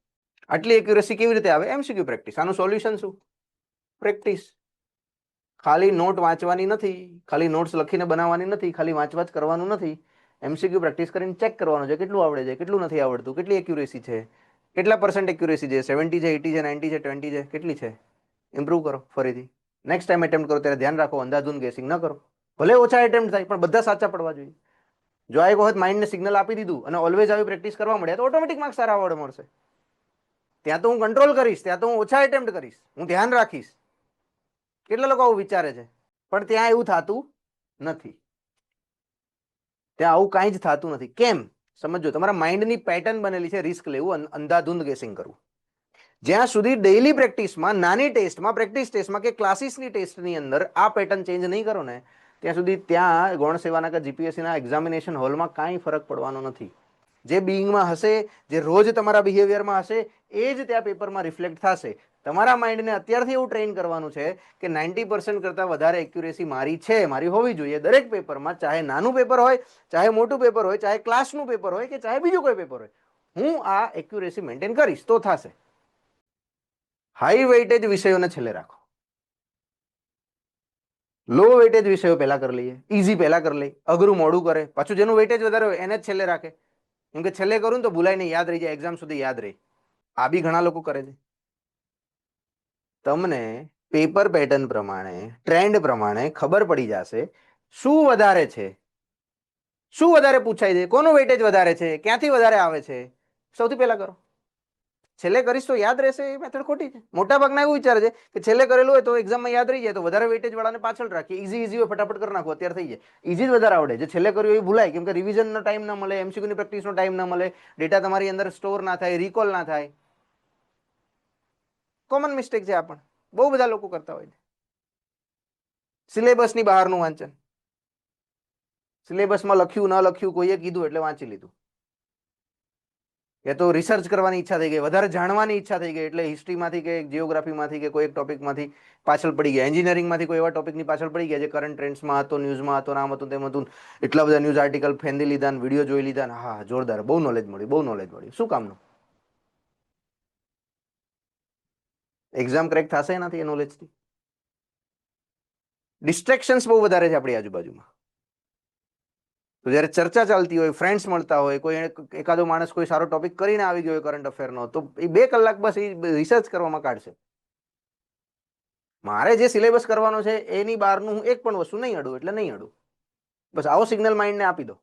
આટલી એક્યુરેસી કેવી રીતે આવે? MCQ practice. આનું સોલ્યુશન શું? પ્રેક્ટિસ. ખાલી નોટ વાંચવાની નથી, ખાલી નોટ્સ લખીને બનાવવાની નથી, ખાલી વાંચવા જ કરવાનું નથી. એમસીક્યુ પ્રેક્ટિસ કરીને ચેક કરવાનું છે કેટલું આવડે છે, કેટલું નથી આવડતું, કેટલી એક્યુરેસી છે, કેટલા % એક્યુરેસી છે, 70 છે, 80 છે, 90 છે, 20 છે, કેટલી છે. ઇમ્પ્રૂવ કરો ફરીથી. નેક્સ્ટ ટાઈમ એટેમ્પ્ટ કરો ત્યારે ધ્યાન રાખો, અંધાધૂન ગેસિંગ ન કરો. ભલે ઓછા એટેમ્પ્ટ થાય પણ બધા સાચા પડવા જોઈએ. જો આ એક વખત માઇન્ડને સિગ્નલ આપી દીધું અને ઓલવેઝ આવી પ્રેક્ટિસ કરવા મળ્યા તો ઓટોમેટિક માર્ક્સ સારા આવડે મળશે. ત્યાં તો હું કંટ્રોલ કરીશ, ત્યાં તો હું ઓછા એટેમ્પ્ટ કરીશ, હું ધ્યાન રાખીશ. કેટલા લોકો આવું વિચારે છે? પણ ત્યાં એવું થતું નથી. ત્યાં આવું કાંઈ જ થતું નથી. કેમ? સમજો, તમારા માઇન્ડની પેટર્ન બનેલી છે રિસ્ક લેવું, અંધાધૂંધ ગેસિંગ કરવું. જ્યાં સુધી ડેઈલી પ્રેક્ટિસમાં, નાની ટેસ્ટમાં, પ્રેક્ટિસ ટેસ્ટમાં કે ક્લાસીસની ટેસ્ટની અંદર આ પેટર્ન ચેન્જ નહીં કરો ને ત્યાં સુધી ત્યાં ગૌણ સેવાના કે જીપીએસસીના એક્ઝામિનેશન હોલમાં કાંઈ ફરક પડવાનો નથી. જે બિઈંગમાં હશે, જે રોજ તમારા બિહેવિયરમાં હશે એ જ ત્યાં પેપરમાં રિફ્લેક્ટ થશે. તમારા માઇન્ડને અત્યારથી એવું ટ્રેન કરવાનું છે કે 90% કરતાં વધારે એક્યુરેસી મારી છે, મારી હોવી જોઈએ દરેક પેપરમાં. ચાહે નાનું પેપર હોય, ચાહે મોટું પેપર હોય, ચાહે ક્લાસનું પેપર હોય કે ચાહે બીજું કોઈ પેપર હોય, હું આ એક્યુરેસી મેન્ટેન કરીશ તો થશે. હાઈ વેઇટેજ વિષયોને છેલ્લે રાખો, લો વેઇટેજ વિષયો પહેલા કરી લઈએ, ઇઝી પહેલા કરી લઈએ, અઘરું મોડું કરે, પાછું જેનું વેઇટેજ વધારે હોય એને જ છેલ્લે રાખે. કેમ કે છેલ્લે કરું ને તો ભૂલાય નહીં, યાદ રહી જાય, એક્ઝામ સુધી યાદ રહે. આ બી ઘણા લોકો કરે છે. તમને પેપર પેટર્ન પ્રમાણે, ટ્રેન્ડ પ્રમાણે ખબર પડી જશે શું વધારે છે, શું વધારે પૂછાય છે, કોનું વેઇટેજ વધારે છે, ક્યાંથી વધારે આવે છે. સૌથી પહેલા કરો. છેલ્લે કરીશ તો યાદ રહેશે એ મેથડ ખોટી છે. મોટા ભાગના એવું વિચારે છે કે છેલ્લે કરેલું હોય તો એક્ઝામમાં યાદ રહી જાય તો વધારે વેઇટેજ વાળાને પાછળ રાખીએ, ઇઝી હોય ફટાફટ કરી નાખો, અત્યારે થઈ જાય. ઇઝી જ વધારે આવડે, જે છેલ્લે કર્યું એ ભૂલાય, કેમ કે રિવિઝનનો ટાઈમ ના મળે, એમસીક્યુની પ્રેક્ટિસનો ટાઈમ ના મળે, ડેટા તમારી અંદર સ્ટોર ના થાય, રિકોલ ના થાય. કોમન મિસ્ટેક છે આ, પણ બહુ બધા લોકો કરતા હોય છે. સિલેબસની બહારનું વાંચન, સિલેબસમાં લખ્યું ન લખ્યું કોઈએ કીધું એટલે વાંચી લીધું, એ તો રિસર્ચ કરવાની ઈચ્છા થઈ ગઈ, વધારે જાણવાની ઈચ્છા થઈ ગઈ એટલે હિસ્ટ્રીમાંથી કે જીઓગ્રાફીમાંથી કે કોઈ એક ટોપિકમાંથી પાછળ પડી ગયા, એન્જિનિયરિંગમાંથી કોઈ એવા ટોપિકની પાછળ પડી ગયા જે કરંટ ટ્રેન્ડ્સમાં હતો, ન્યૂઝમાં હતો, નામ હતું, તેમ હતું, એટલા બધા ન્યૂઝ આર્ટિકલ ફેંદી લીધા, વિડીયો જોઈ લીધા. હા, જોરદાર, બહુ નોલેજ મળ્યું, બહુ નોલેજ મળ્યું. શું કામનું? એક્ઝામ ક્રેક થશે એનાથી, એ નોલેજથી? ડિસ્ટ્રેક્શન્સ બહુ વધારે છે આપણી આજુબાજુમાં. તો જ્યારે ચર્ચા ચાલતી હોય, ફ્રેન્ડ્સ મળતા હોય, કોઈ એકાદો માણસ કોઈ સારો ટોપિક કરીને આવી ગયો હોય કરંટ અફેરનો, તો એ 2 કલાક બસ એ રિસર્ચ કરવામાં કાઢશે. મારે જે સિલેબસ કરવાનો છે એની બહારનું હું એક પણ વસ્તુ નહીં અડું એટલે નહીં અડું. બસ આવો સિગ્નલ માઇન્ડને આપી દો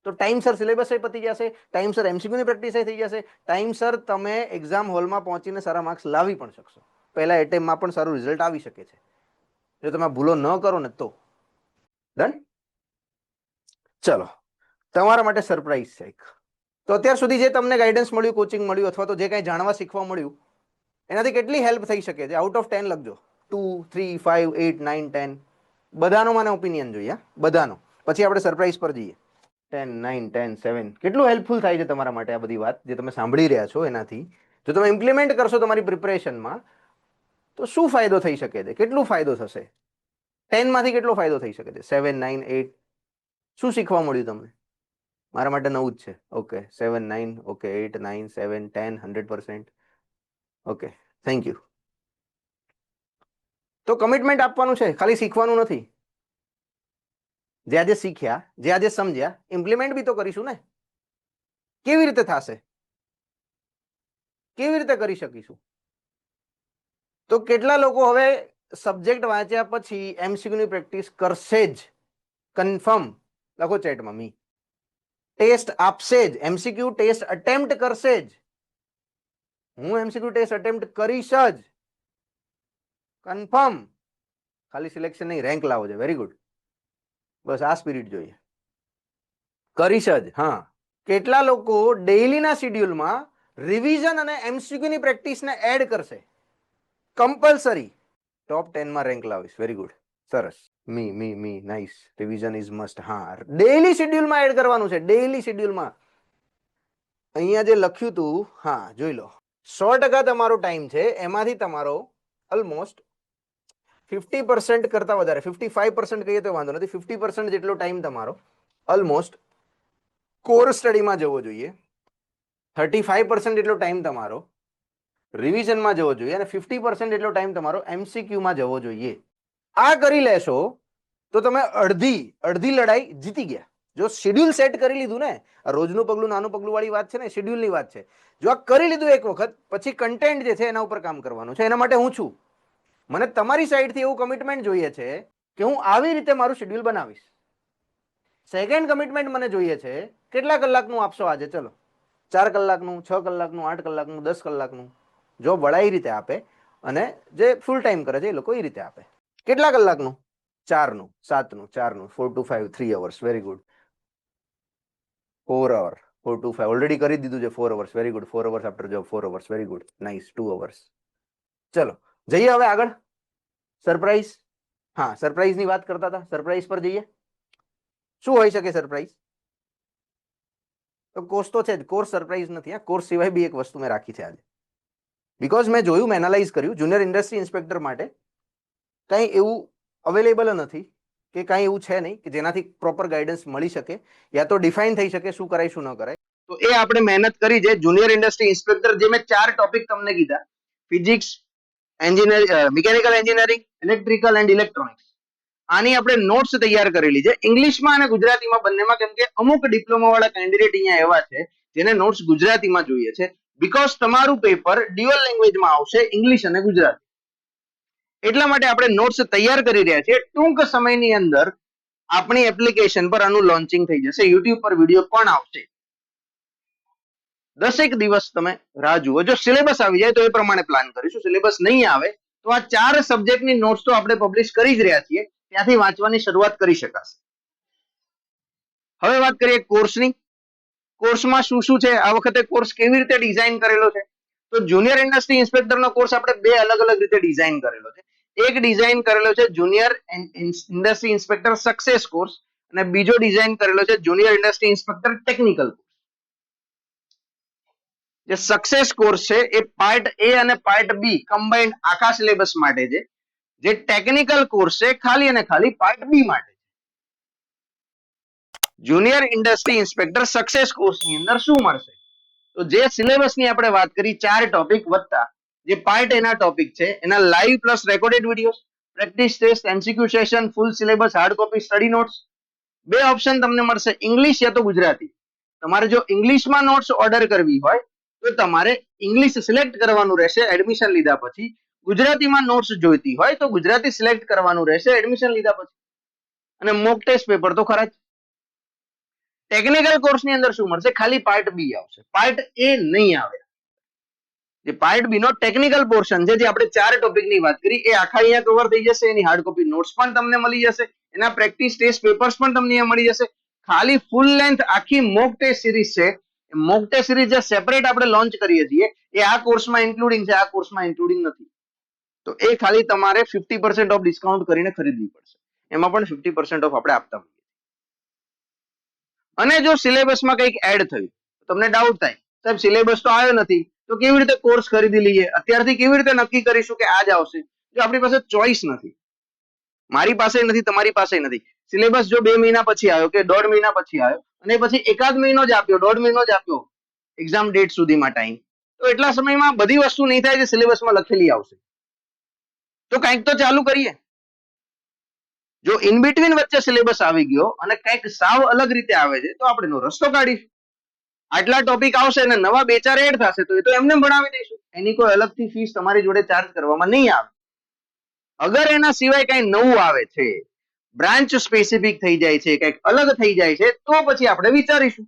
તો ટાઈમસર સિલેબસ પતી જશે, ટાઈમસર એમસીક્યુની પ્રેક્ટિસ થઈ જશે, ટાઈમસર તમે એક્ઝામ હોલમાં પહોંચીને સારા માર્ક્સ લાવી પણ શકશો. પહેલા એટેમ્પમાં પણ સારું રિઝલ્ટ આવી શકે છે જો તમે ભૂલો ન કરો ને તો. ડન? ચલો, તમારા માટે સરપ્રાઈઝ છે એક. તો અત્યાર સુધી જે તમને ગાઈડન્સ મળ્યું, કોચિંગ મળ્યું અથવા તો જે કંઈ જાણવા શીખવા મળ્યું એનાથી કેટલી હેલ્પ થઈ શકે છે? આઉટ ઓફ 10 લખજો. 2, 3, 5, 8, 9, 10. બધાનો મને ઓપિનિયન જોઈએ, બધાનો. પછી આપણે સરપ્રાઈઝ પર જઈએ. 10, 9, 10, 7. કેટલું હેલ્પફુલ થાય છે તમારા માટે આ બધી વાત જે તમે સાંભળી રહ્યા છો એનાથી? જો તમે ઇમ્પ્લિમેન્ટ કરશો તમારી પ્રિપરેશનમાં તો શું ફાયદો થઈ શકે છે? કેટલું ફાયદો થશે? 10 માંથી કેટલો ફાયદો થઈ શકે છે? 7, 9, 8. શું શીખવા મળ્યું તમને? મારા માટે નવું જ છે. Okay, 7, 9, okay, 8, 9, 7, 10, 100%. Okay, thank you. તો કમિટમેન્ટ આપવાનું છે, ખાલી શીખવાનું નથી. જે આજે શીખ્યા, જે આજે સમજ્યા, ઇમ્પ્લિમેન્ટ બી તો કરીશું ને. કેવી રીતે થશે? કેવી રીતે કરી શકીશું? તો કેટલા લોકો હવે સબ્જેક્ટ વાંચ્યા પછી એમસીક્યુની પ્રેક્ટિસ કરશે જ? કન્ફર્મ લખો ચેટમાં મી. ટેસ્ટ આપશે જ, એમસીક્યુ ટેસ્ટ અટેમ્પ્ટ કરશે જ. હું એમસીક્યુ ટેસ્ટ અટેમ્પ્ટ કરીશ જ. કન્ફર્મ. ખાલી સિલેક્શન નહીં, રેન્ક લાવો છે. Very good. બસ આ સ્પિરિટ જોઈએ. કરીશ જ. હા, કેટલા લોકો ડેઈલીના શેડ્યુલમાં રિવિઝન અને એમસીક્યુ ની પ્રેક્ટિસને એડ કરશે? કમ્પલસરી ટોપ 10 માં રેન્ક લાવીશ. વેરી ગુડ, સરસ. મી નાઇસ. Revision is must. હા, ડેઈલી શેડ્યુલમાં એડ કરવાનું છે. ડેઈલી શેડ્યુલમાં અહીંયા જે લખ્યું હતું, હા જોઈ લો. 100% તમારો ટાઈમ છે, એમાંથી તમારો ઓલમોસ્ટ 50% કરતા વધારે, 55% કહીએ તો વાંધો નથી, 50% જેટલો ટાઈમ તમારો ઓલમોસ્ટ કોર સ્ટડીમાં જવો જોઈએ, 35% જેટલો ટાઈમ તમારો રિવિઝનમાં જવો જોઈએ અને 50% જેટલો ટાઈમ તમારો એમસીક્યુમાં જવો જોઈએ. આ કરી લેશો તો તમે અડધી લડાઈ જીતી ગયા. જો શેડ્યુલ સેટ કરી લીધું ને, રોજનું પગલું નાનું પગલું વાળી વાત છે ને, શેડ્યુલની વાત છે. જો આ કરી લીધું એક વખત, પછી કન્ટેન્ટ જે છે એના ઉપર કામ કરવાનું છે. એના માટે હું છું. મને તમારી સાઈડથી એવું કમિટમેન્ટ જોઈએ છે કે હું આવી રીતે મારું શેડ્યુલ બનાવીશ. સેકન્ડ કમિટમેન્ટ મને જોઈએ છે, કેટલા કલાકનું આપશો આજે? ચલો 4 કલાકનું, 6 કલાકનું, 8 કલાકનું, 10 કલાકનું. જો વડા એ રીતે આપે અને જે ફૂલ ટાઈમ કરે છે એ લોકો એ રીતે આપે. કેટલા કલાકનું? 4 નું, 7 નું, 4 નું, 4 to 5, 3 hours. Very good. 4 hours, 4 to 5 already કરી દીધું છે. 4 hours. Very good. 4 hours after job, 4 hours. Very good, nice. 2 hours. ચલો જઈએ હવે આગળ. સરપ્રાઈઝ. હા, સરપ્રાઈઝ ની વાત કરતા હતા. સરપ્રાઈઝ પર જઈએ. શું હોઈ શકે સરપ્રાઈઝ? તો કોર્સ તો છે જ. કોર્સ સરપ્રાઈઝ નથી. આ કોર્સ સિવાય બી એક વસ્તુ મેં રાખી છે આજે. બીકોઝ મેં જોયું, મેં એનાલાઇઝ કર્યું, જુનિયર ઇન્ડસ્ટ્રી ઇન્સ્પેક્ટર માટે કંઈ એવું અવેલેબલ નથી કે કાંઈ એવું છે નહીં કે જેનાથી પ્રોપર ગાઈડન્સ મળી શકે યા તો ડિફાઇન થઈ શકે શું કરાય શું ન કરાય. તો એ આપણે મહેનત કરી છે. જુનિયર ઇન્ડસ્ટ્રી ઇન્સ્પેક્ટર જે મેં 4 ટોપિક તમને કીધા, physics, mechanical engineering, electrical and electronics, આની આપણે નોટ્સ તૈયાર કરેલી છે ઇંગ્લિશમાં અને ગુજરાતીમાં બંનેમાં. કેમ કે અમુક ડિપ્લોમા વાળા કેન્ડિડેટ અહીંયા એવા છે જેને નોટ્સ ગુજરાતીમાં જોઈએ છે, બીકોઝ તમારું પેપર ડ્યુઅલ લેંગ્વેજમાં આવશે, ઇંગ્લિશ અને ગુજરાતી. એટલા માટે આપણે નોટ્સ તૈયાર કરી રહ્યા છીએ. ટૂંક સમયની અંદર આપણી એપ્લિકેશન પર આનું લોન્ચિંગ થઈ જશે. યુટ્યુબ પર વિડીયો પણ આવશે. 10 દિવસ તમે રાહ જુઓ. જો સિલેબસ આવી જાય તો એ પ્રમાણે પ્લાન કરીશું. સિલેબસ નહીં આવે તો આ 4 સબ્જેક્ટની નોટ્સ તો આપણે પબ્લિશ કરી જ રહ્યા છીએ, ત્યાંથી વાંચવાની શરૂઆત કરી શકાશે. હવે વાત કરીએ કોર્સની. કોર્સમાં શું શું છે, આ વખતે કોર્સ કેવી રીતે ડિઝાઇન કરેલો છે? તો જુનિયર ઇન્ડસ્ટ્રી ઇન્સ્પેક્ટરનો કોર્સ આપણે 2 અલગ અલગ રીતે ડિઝાઇન કરેલો છે. એક ડિઝાઇન કરેલો છે junior industry inspector success course અને બીજો ડિઝાઇન કરેલો છે junior industry inspector technical course. જે સક્સેસ કોર્સ છે એ પાર્ટ એ અને પાર્ટ બી કમ્બાઇન્ડ આખા સિલેબસ માટે છે. જે ટેકનિકલ કોર્સ છે ખાલી અને ખાલી પાર્ટ બી માટે. જુનિયર ઇન્ડસ્ટ્રી ઇન્સ્પેક્ટર સક્સેસ કોર્સની અંદર શું મળશે? તો જે સિલેબસની આપણે વાત કરી, 4 ટોપિક વત્તા જે પાર્ટ એના ટોપિક છે એના live plus recorded videos, practice test, MCQ session, full syllabus, hard copy, study notes. 2 option તમને મળશે, ઇંગ્લિશ યા તો ગુજરાતી. તમારે જો ઇંગ્લિશમાં નોટ્સ ઓર્ડર કરવી હોય તો તમારે ઇંગ્લિશ સિલેક્ટ કરવાનું રહેશે એડમિશન લીધા પછી. ગુજરાતીમાં નોટ્સ જોઈતી હોય તો ગુજરાતી સિલેક્ટ કરવાનું રહેશે એડમિશન લીધા પછી. અને મોક ટેસ્ટ પેપર તો ખરા જ. ટેકનિકલ કોર્સની અંદર શું મળશે? ખાલી પાર્ટ બી આવશે, પાર્ટ એ નહીં આવે. જે પાર્ટ બી નો ટેકનિકલ પોર્શન છે, જે આપણે 4 ટોપિકની વાત કરી, એ આખા અહીંયા કવર થઈ જશે. એની હાર્ડ કોપી નોટ્સ પણ તમને મળી જશે, એના પ્રેક્ટિસ ટેસ્ટ પેપર્સ પણ તમને અહીંયા મળી જશે. ખાલી ફૂલ લેન્થ આખી મોક ટેસ્ટ સિરીઝ છે. મોક ટેસ્ટ સિરીઝ જે સેપરેટ આપણે લોન્ચ કરીએ છીએ એ આ કોર્સમાં ઇન્ક્લુડિંગ છે, આ કોર્સમાં ઇન્ક્લુડિંગ નથી. તો એ ખાલી તમારે 50% ઓફ ડિસ્કાઉન્ટ કરીને ખરીદવી પડશે. એમાં પણ 50% ઓફ આપણે આપતા હોઈએ. અને જો સિલેબસમાં કંઈક એડ થયું, તમને ડાઉટ થાય, સાહેબ સિલેબસ તો આવ્યો નથી તો કેવી રીતે કોર્સ ખરીદી લઈએ? અત્યારથી કેવી રીતે નક્કી કરીશું કે આ જ આવશે? જો આપણી પાસે ચોઇસ નથી, મારી પાસે નથી, તમારી પાસે નથી. સિલેબસ જો 2 મહિના પછી આવ્યો કે 1.5 મહિના પછી આવ્યો અને પછી એકાદ મહિનો જ આપ્યો, 1.5 મહિનો જ આપ્યો એક્ઝામ ડેટ સુધીમાં ટાઈમ, તો એટલા સમયમાં બધી વસ્તુ નહીં થાય જે સિલેબસમાં લખેલી આવશે. તો કંઈક તો ચાલુ કરીએ. જો ઇન બિટવીન વચ્ચે સિલેબસ આવી ગયો અને કંઈક સાવ અલગ રીતે આવે છે તો આપણે એનો રસ્તો કાઢીશું. આટલા ટોપિક આવશે અને નવા 2-4 એડ થશે તો એ તો એમને ભણાવી દઈશું. એની કોઈ અલગથી ફીસ તમારી જોડે ચાર્જ કરવામાં નહીં આવે. અગર એના સિવાય કંઈ નવું આવે છે, બ્રાન્ચ સ્પેસિફિક થઈ જાય છે, કંઈક અલગ થઈ જાય છે, તો પછી આપણે વિચારીશું.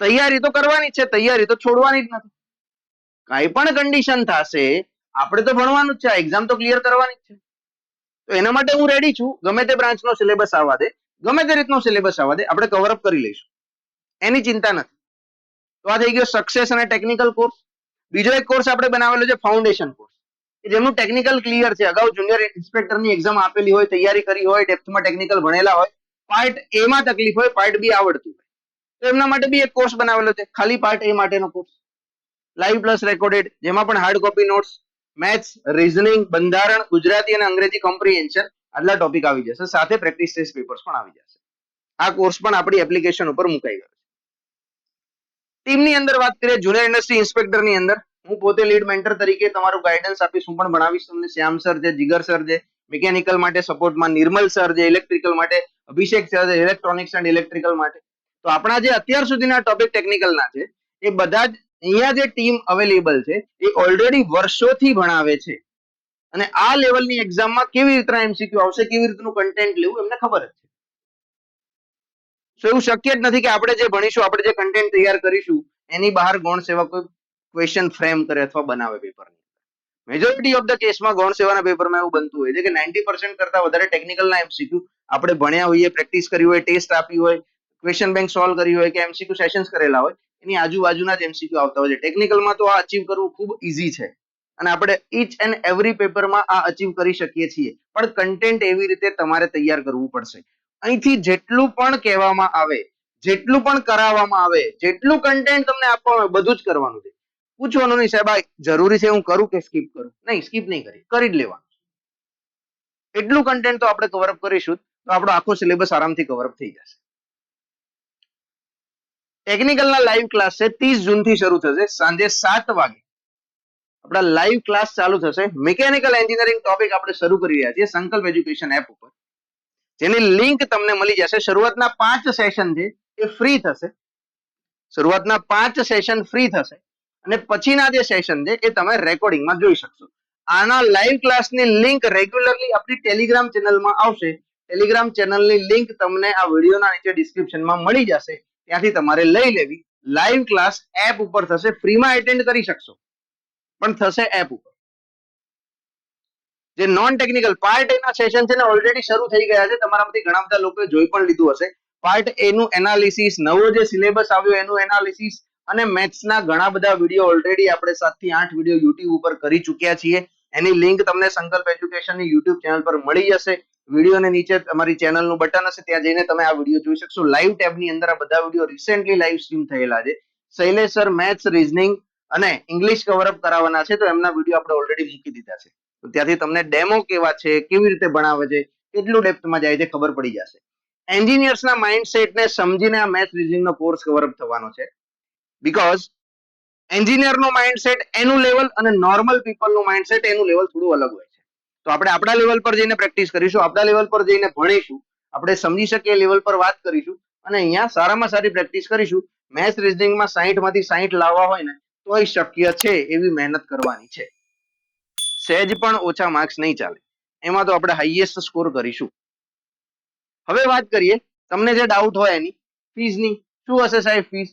તૈયારી તો કરવાની જ છે, તૈયારી તો છોડવાની જ નથી. કાંઈ પણ કન્ડિશન થશે આપણે તો ભણવાનું જ છે, એક્ઝામ તો ક્લિયર કરવાની જ છે. તો એના માટે હું રેડી છું, ગમે તે બ્રાન્ચનો સિલેબસ આવવા દે, ગમે તે રીતનો સિલેબસ આવવા દે, આપણે કવર અપ કરી લઈશું, એની ચિંતા નથી. તો આ થઈ ગયો સક્સેસ અને ટેકનિકલ કોર્સ. બીજો એક કોર્સ આપણે બનાવેલો છે ફાઉન્ડેશન કોર્સ, કે જેમનું ટેકનિકલ ક્લિયર છે, અગાઉ જુનિયર ઇન્સ્પેક્ટરની એક્ઝામ આપેલી હોય, તૈયારી કરી હોય, ડેપ્થમાં ટેકનિકલ ભણેલા હોય, પાર્ટ એ માં તકલીફ હોય, પાર્ટ બી આવડતું હોય, તો એમના માટે બી એક કોર્સ બનાવેલો છે, ખાલી પાર્ટ એ માટેનો કોર્સ, લાઈવ પ્લસ રેકોર્ડેડ, જેમાં પણ hard copy notes, maths, reasoning, બંધારણ, ગુજરાતી અને અંગ્રેજી કોમ્પ્રિહેન્શન આટલા ટોપિક આવી જશે, સાથે પ્રેક્ટિસ ટેસ્ટ પેપર્સ પણ આવી જશે. આ કોર્સ પણ આપણી એપ્લિકેશન ઉપર મુકાઈ ગયો છે. ટીમની અંદર વાત કરીએ, જુનિયર ઇન્ડસ્ટ્રી ઇન્સ્પેક્ટરની અંદર હું પોતે લીડ મેન્ટર તરીકે તમારું ગાઈડન્સ આપીશ, હું પણ ભણાવીશ તમને. શ્યામ સર છે, જીગર સર છે, મિકેનિકલ માટે સપોર્ટમાં નિર્મલ સર છે, ઇલેક્ટ્રિકલ માટે અભિષેક સર છે, ઇલેક્ટ્રોનિક્સ એન્ડ ઇલેક્ટ્રિકલ માટે. તો આપણા જે અત્યાર સુધીના ટોપિક ટેકનિકલના છે એ બધા જ અહીંયા જે ટીમ અવેલેબલ છે એ ઓલરેડી વર્ષોથી ભણાવે છે, અને આ લેવલની એક્ઝામમાં કેવી રીતના એમસીક્યુ આવશે, કેવી રીતનું કન્ટેન્ટ લેવું, એમને ખબર જ છે. એવું શક્ય જ નથી કે આપણે જે ભણીશું, આપણે જે કન્ટેન્ટ તૈયાર કરીશું, એની બહાર ગૌણ સેવા કોઈ ક્વેશ્ચન ફ્રેમ કરે અથવા બનાવે પેપરની. મેજોરિટી ઓફ ધ કેસમાં ગૌણ સેવાના પેપરમાં એવું બનતું હોય છે કે 90% કરતા વધારે ટેકનિકલના એમસીક્યુ આપણે ભણ્યા હોઈએ, પ્રેક્ટિસ કરી હોય, ટેસ્ટ આપી હોય, ક્વેશ્ચન બેંક સોલ્વ કરી હોય કે એમસીક્યુ સેશન્સ કરેલા હોય, એની આજુબાજુના જ એમસીક્યુ આવતા હોય છે. ટેકનિકલમાં તો આ અચીવ કરવું ખૂબ ઇઝી છે, અને આપણે ઈચ એન્ડ એવરી પેપરમાં આ અચીવ કરી શકીએ છીએ, પણ કન્ટેન્ટ એવી રીતે તમારે તૈયાર કરવું પડશે. અહીંથી જેટલું પણ કહેવામાં આવે, જેટલું પણ કરાવવામાં આવે, જેટલું કન્ટેન્ટ તમને આપવામાં આવે, બધું જ કરવાનું છે. પૂછવાનું નહીં, સાહેબ આ જરૂરી છે હું કરું કે સ્કીપ કરું? નહીં, સ્કીપ નહીં કરી જ લેવાનું. એટલું કન્ટેન્ટ તો આપણે કવર અપ કરીશું તો આપણો આખો સિલેબસ આરામથી કવર અપ થઈ જશે. ટેકનિકલના લાઈવ ક્લાસ છે 30 જૂનથી શરૂ થશે, સાંજે 7 વાગે આપણા લાઈવ ક્લાસ ચાલુ થશે. મિકેનિકલ એન્જિનિયરિંગ ટોપિક આપણે શરૂ કરી રહ્યા છીએ સંકલ્પ એજ્યુકેશન એપ ઉપર, જેની લિંક તમને મળી જશે. શરૂઆતના 5 સેશન છે એ ફ્રી થશે, શરૂઆતના 5 સેશન ફ્રી થશે, અને પછીના જે સેશન છે એ તમે રેકોર્ડિંગમાં જોઈ શકશો. આના લાઈવ ક્લાસની લિંક રેગ્યુલરલી આપણી ટેલિગ્રામ ચેનલમાં આવશે. ટેલિગ્રામ ચેનલની લિંક તમને આ વિડીયોના નીચે ડિસ્ક્રિપ્શનમાં મળી જશે, ત્યાંથી તમારે લઈ લેવી. લાઈવ ક્લાસ એપ ઉપર થશે, ફ્રીમાં એટેન્ડ કરી શકશો, પણ થશે એપ ઉપર. જે નોન ટેકનિકલ પાર્ટ એ ના સેશન છે ને ઓલરેડી શરૂ થઈ ગયા છે, તમારામાંથી ઘણા બધા લોકોએ જોઈ પણ લીધું હશે. પાર્ટ એ નું એનાલિસિસ, નવો જે સિલેબસ આવ્યો એનું એનાલિસિસ, અને મેથ્સના ઘણા બધા વિડીયો ઓલરેડી આપણે 7 થી 8 વિડીયો યુટ્યુબ ઉપર કરી ચૂક્યા છીએ. એની લિંક તમને સંકલ્પ એજ્યુકેશનની યુટ્યુબ ચેનલ પર મળી જશે. વિડીયોને નીચે તમારી ચેનલનું બટન હશે, ત્યાં જઈને તમે આ વિડીયો જોઈ શકશો. લાઈવ ટેબની અંદર આ બધા વિડીયો રિસેન્ટલી લાઈવ સ્ટ્રીમ થયેલા છે. શૈલેષ સર મેથ્સ, રીઝનિંગ અને ઇંગ્લિશ કવર અપ કરાવવાના છે, તો એમના વિડીયો આપણે ઓલરેડી મૂકી દીધા છે. તો ત્યાંથી તમને ડેમો કેવા છે, કેવી રીતે ભણાવે છે, કેટલું ડેપ્થમાં જાય છે ખબર પડી જશે. એન્જિનિયર્સના માઇન્ડસેટને સમજીને આ મેથ્સ રીઝનિંગનો કોર્સ કવર અપ થવાનો છે. બીકોઝ એન્જિનિયરનો માઇન્ડસેટ એનું લેવલ અને નોર્મલ પીપલનું માઇન્ડસેટ એનું લેવલ થોડું અલગ હોય છે. તો આપણે આપણા લેવલ પર જઈને પ્રેક્ટિસ કરીશું, આપણા લેવલ પર જઈને ભણીશું, આપણે સમજી શકીએ લેવલ પર વાત કરીશું, અને અહીંયા સારામાં સારી પ્રેક્ટિસ કરીશું. મેથ્સ રીઝનિંગમાં 60 માંથી 60 લાવવા હોય ને તોય શક્ય છે, એવી મહેનત કરવાની છે. સહેજ પણ ઓછા માર્ક્સ નહીં ચાલે, એમાં તો આપણે હાઈએસ્ટ સ્કોર કરીશું. હવે વાત કરીએ તમને જે ડાઉટ હોય એની ફીસની. શું હશે સાહેબ ફીસ,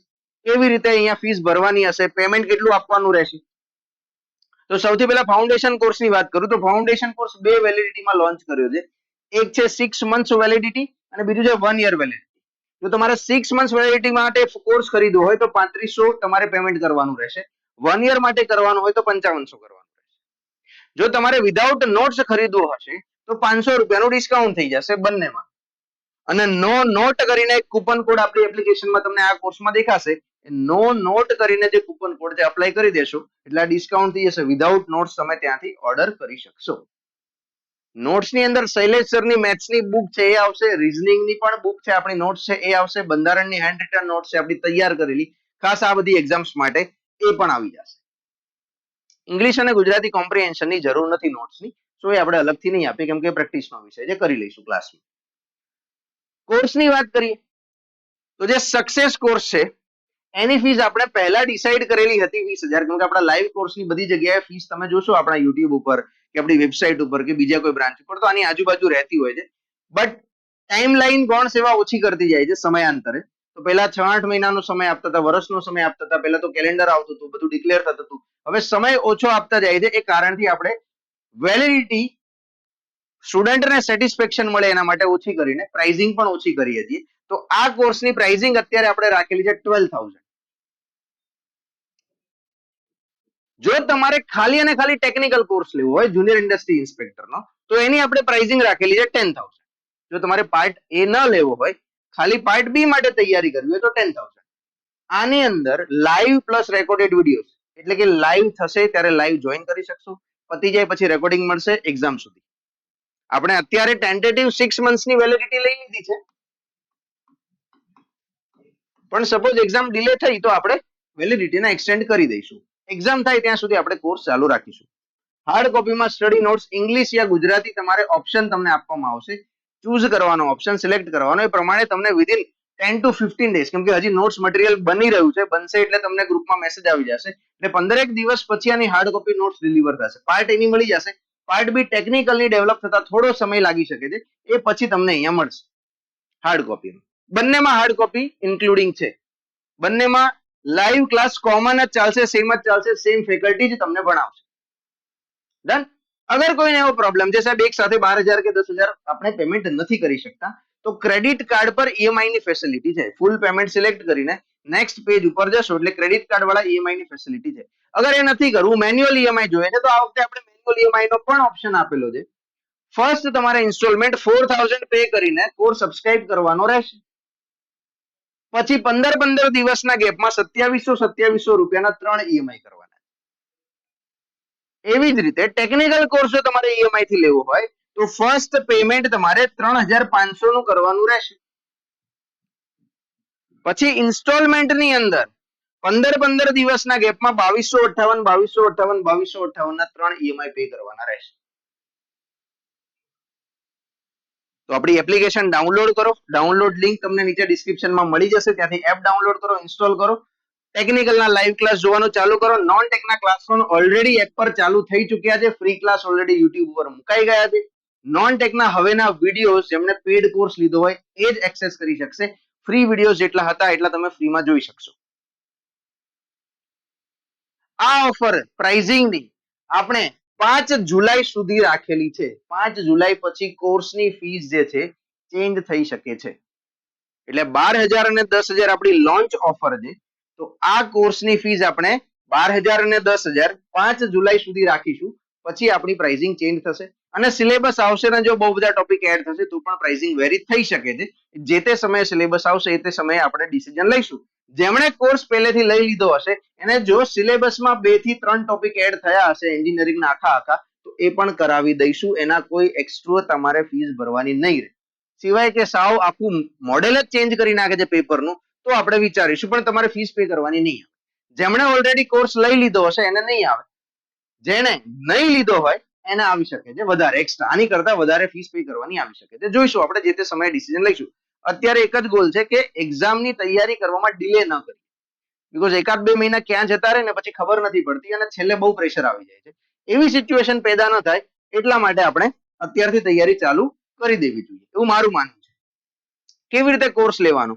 કેવી રીતે અહીંયા ફીસ ભરવાની હશે, પેમેન્ટ કેટલું આપવાનું રહેશે? તો સૌથી પહેલા ફાઉન્ડેશન કોર્સની વાત કરું તો ફાઉન્ડેશન કોર્સ 2 વેલિડિટીમાં લોન્ચ કર્યો છે. એક છે 6 મંથ્સ વેલિડિટી અને બીજું છે 1 યર વેલિડિટી. જો તમારે 6 મંથ્સ વેલિડિટી માટે કોર્સ ખરીદવો હોય તો 3500 તમારે પેમેન્ટ કરવાનું રહેશે. 1 યર માટે કરવાનું હોય તો 5500 કરવાનું રહેશે. જો તમારે વિધાઉટ નોટ્સ ખરીદવું હશે તો 500 રૂપિયાનું ડિસ્કાઉન્ટ થઈ જશે બંનેમાં. અને નો નોટ કરીને એક કૂપન કોડ આપણી એપ્લિકેશનમાં તમને આ કોર્સમાં દેખાશે. નો નોટ કરીને જે કૂપન કોડ છે અપ્લાય કરી દેશો એટલે ડિસ્કાઉન્ટ થઈ જશે. વિધાઉટ નોટ્સ તમે ત્યાંથી ઓર્ડર કરી શકશો. નોટ્સની અંદર શૈલેષ સરની મેથ્સની બુક છે એ આવશે, રીઝનિંગની પણ બુક છે આપણી નોટ્સ છે એ આવશે, બંધારણની હેન્ડ રિટન નોટ્સ છે આપણી તૈયાર કરેલી ખાસ આ બધી એક્ઝામ્સ માટે, એ પણ આવી જશે. ઇંગ્લિશ અને ગુજરાતી કોમ્પ્રિહેન્શનની જરૂર નથી નોટ્સની, તો એ આપણે અલગથી નહીં આપીએ કેમ કે પ્રેક્ટિસનો વિષય છે, કરી લઈશું ક્લાસમાં. કોર્સની વાત કરીએ તો જે સક્સેસ કોર્સ છે એની ફીસ આપણે પહેલા ડિસાઈડ કરેલી હતી 20,000, કેમ કે આપણા લાઈવ કોર્સની બધી જગ્યાએ ફીસ તમે જોશો આપણા યુટ્યુબ ઉપર કે આપણી વેબસાઇટ ઉપર કે બીજા કોઈ બ્રાન્ચ ઉપર, તો આની આજુબાજુ રહેતી હોય છે. બટ ટાઈમ લાઈન ગૌણ સેવા ઓછી કરતી જાય છે સમયાંતરે. તો પહેલા 6-8 મહિનાનો સમય આપતા હતા, વર્ષનો સમય આપતા હતા, પહેલા તો કેલેન્ડર આવતું હતું, બધું ડિક્લેર થતું હતું. હવે સમય ઓછો આપતા જાય છે, એ કારણથી આપણે વેલિડિટી સ્ટુડન્ટને સેટિસ્ફેક્શન મળે એના માટે ઓછી કરીને પ્રાઇઝિંગ પણ ઓછી કરીએ છીએ. તો આ કોર્સની પ્રાઇઝિંગ અત્યારે આપણે રાખેલી છે 12,000. જો તમારે ખાલી અને ખાલી ટેકનિકલ કોર્સ લેવો હોય જુનિયર ઇન્ડસ્ટ્રી ઇન્સ્પેક્ટરનો, તો એની આપણે પ્રાઇઝિંગ રાખેલી છે 10,000. જો તમારે પાર્ટ એ ન લેવો હોય, ખાલી પાર્ટ બી માટે તૈયારી કરવી હોય તો 10,000. આની અંદર લાઈવ પ્લસ રેકોર્ડેડ વિડીયો, એટલે કે લાઈવ થશે ત્યારે લાઈવ જોઈન કરી શકશો, પતી જાય પછી રેકોર્ડિંગ મળશે એક્ઝામ સુધી. આપણે અત્યારે ટેન્ટેટિવ 6 મંથ્સની વેલિડિટી લઈ લીધી છે, પણ સપોઝ એક્ઝામ ડિલે થઈ તો આપણે વેલિડિટીને એક્સટેન્ડ કરી દઈશું. એક્ઝામ થાય ત્યાં સુધી આપણે કોર્સ ચાલુ રાખીશું. હાર્ડ કોપીમાં સ્ટડી નોટ્સ ઇંગ્લિશ યા ગુજરાતી તમારે ઓપ્શન તમને આપવામાં આવશે. ચૂઝ કરવાનો, ઓપ્શન સિલેક્ટ કરવાનો, એ પ્રમાણે તમને વિધિન 10 to 15 ડેઝ, કેમ કે હજી નોટ્સ મટીરિયલ બની રહ્યું છે, બનશે એટલે તમને ગ્રુપમાં મેસેજ આવી જશે, એટલે 15 દિવસ પછી આની હાર્ડ કોપી નોટ્સ ડિલિવર થશે. પાર્ટ એની મળી જશે, પાર્ટ બી ટેકનિકલી ડેવલપ થતા થોડો સમય લાગી શકે છે, એ પછી તમને અહીંયા મળશે હાર્ડ કોપી. બંનેમાં હાર્ડ કોપી ઇન્ક્લુડિંગ છે. બંનેમાં લાઈવ ક્લાસ કોમન જ ચાલશે, સેમ જ ચાલશે, સેમ ફેકલ્ટી જ તમને ભણાવશે. ડન. અગર કોઈને એવો પ્રોબ્લેમ છે સાહેબ એક સાથે 12,000 કે 10,000 આપણે પેમેન્ટ નથી કરી શકતા, તો ક્રેડિટ કાર્ડ પર ઈએમઆઈ ની ફેસિલિટી છે. ફૂલ પેમેન્ટ સિલેક્ટ કરીને નેક્સ્ટ પેજ ઉપર જશો એટલે ક્રેડિટ કાર્ડ વાળા ઈએમઆઈ ની ફેસિલિટી છે. અગર એ નથી કરવું, મેન્યુઅલ ઈએમઆઈ જોઈએ છે, તો આ વખતે આપણે મેન્યુઅલ ઈએમઆઈ નો પણ ઓપ્શન આપેલો છે. ફર્સ્ટ તમારે ઇન્સ્ટોલમેન્ટ 4,000 પે કરીને કોર્સ સબસ્ક્રાઇબ કરવાનો રહેશે. પછી 15 દિવસના ગેપમાં 2700 રૂપિયાના 3 ઈએમઆઈ કરવાના. એવી જ રીતે ટેકનિકલ કોર્સ જો તમારે ઈએમઆઈ થી લેવો હોય તો ફર્સ્ટ પેમેન્ટ તમારે 3,500 નું કરવાનું રહેશે. પછી ઇન્સ્ટોલમેન્ટની અંદર 15 દિવસના ગેપમાં 2,258 ના 3 ઈએમઆઈ પે કરવાના રહેશે. તો આપણી એપ્લિકેશન ડાઉનલોડ કરો. ડાઉનલોડ લિંક તમને નીચે ડિસ્ક્રિપ્શનમાં મળી જશે, ત્યાંથી એપ ડાઉનલોડ કરો, ઇન્સ્ટોલ કરો. ટેકનિકલના લાઈવ ક્લાસ જોવાનું ચાલુ કરો. નોન ટેકના ક્લાસ પણ ઓલરેડી એપ પર ચાલુ થઈ ચૂક્યા છે. ફ્રી ક્લાસ ઓલરેડી યુટ્યુબ પર મુકાઈ ગયા છે. નોન ટેકના હવેના વિડીયોઝ જેમણે પેડ કોર્સ લીધો હોય એ જ એક્સેસ કરી શકશે. ફ્રી વિડીયોઝ જેટલા હતા એટલા તમે ફ્રીમાં જોઈ શકશો. આ ઓફર પ્રાઇઝિંગની આપણે 5 જુલાઈ સુધી રાખેલી છે. 5 જુલાઈ પછી કોર્સની ફીસ જે છે ચેન્જ થઈ શકે છે. એટલે 12,000 અને 10,000 આપણી લોન્ચ ઓફર છે. તો આ કોર્સની ફીસ આપણે 12,000 અને 10,000 5 જુલાઈ સુધી રાખીશું. પછી આપણી પ્રાઇઝિંગ ચેન્જ થશે અને સિલેબસ આવશે ને જો બહુ બધા ટોપિક એડ થશે તો પણ પ્રાઇઝિંગ વેરી થઈ શકે છે. જે તે સમયે સિલેબસ આવશે એ તે સમયે આપણે ડિસિઝન લઈશું. જેમણે કોર્સ પહેલેથી લઈ લીધો હશે એને જો સિલેબસમાં 2 થી 3 ટોપિક એડ થયા હશે એન્જિનિયરિંગના આખા તો એ પણ કરાવી દઈશું. એના કોઈ એક્સ્ટ્રા તમારે ફીસ ભરવાની નહીં રહે. સિવાય કે સાવ આખું મોડેલ જ ચેન્જ કરી નાખે છે પેપરનું તો આપણે વિચારીશું, પણ તમારે ફીસ પે કરવાની નહીં આવે. જેમણે ઓલરેડી કોર્સ લઈ લીધો હશે એને નહીં આવે, જેને નહીં લીધો હોય એને આવી શકે છે વધારે એક્સ્ટ્રા. આની કરતા વધારે ફીસ પે કરવાની આવી શકે છે. જોઈશું આપણે જે તે સમયે ડિસિઝન લઈશું. અત્યારે એક જ ગોલ છે કે એક્ઝામની તૈયારી કરવામાં ડિલે ન કરીએ. બીકોઝ 1-2 મહિના ક્યાં જતા રહે ને પછી ખબર નથી પડતી અને છેલ્લે બહુ પ્રેશર આવી જાય છે. એવી સિચ્યુએશન પેદા ન થાય એટલા માટે આપણે અત્યારથી તૈયારી ચાલુ કરી દેવી જોઈએ એવું મારું માનવું છે. કેવી રીતે કોર્સ લેવાનો?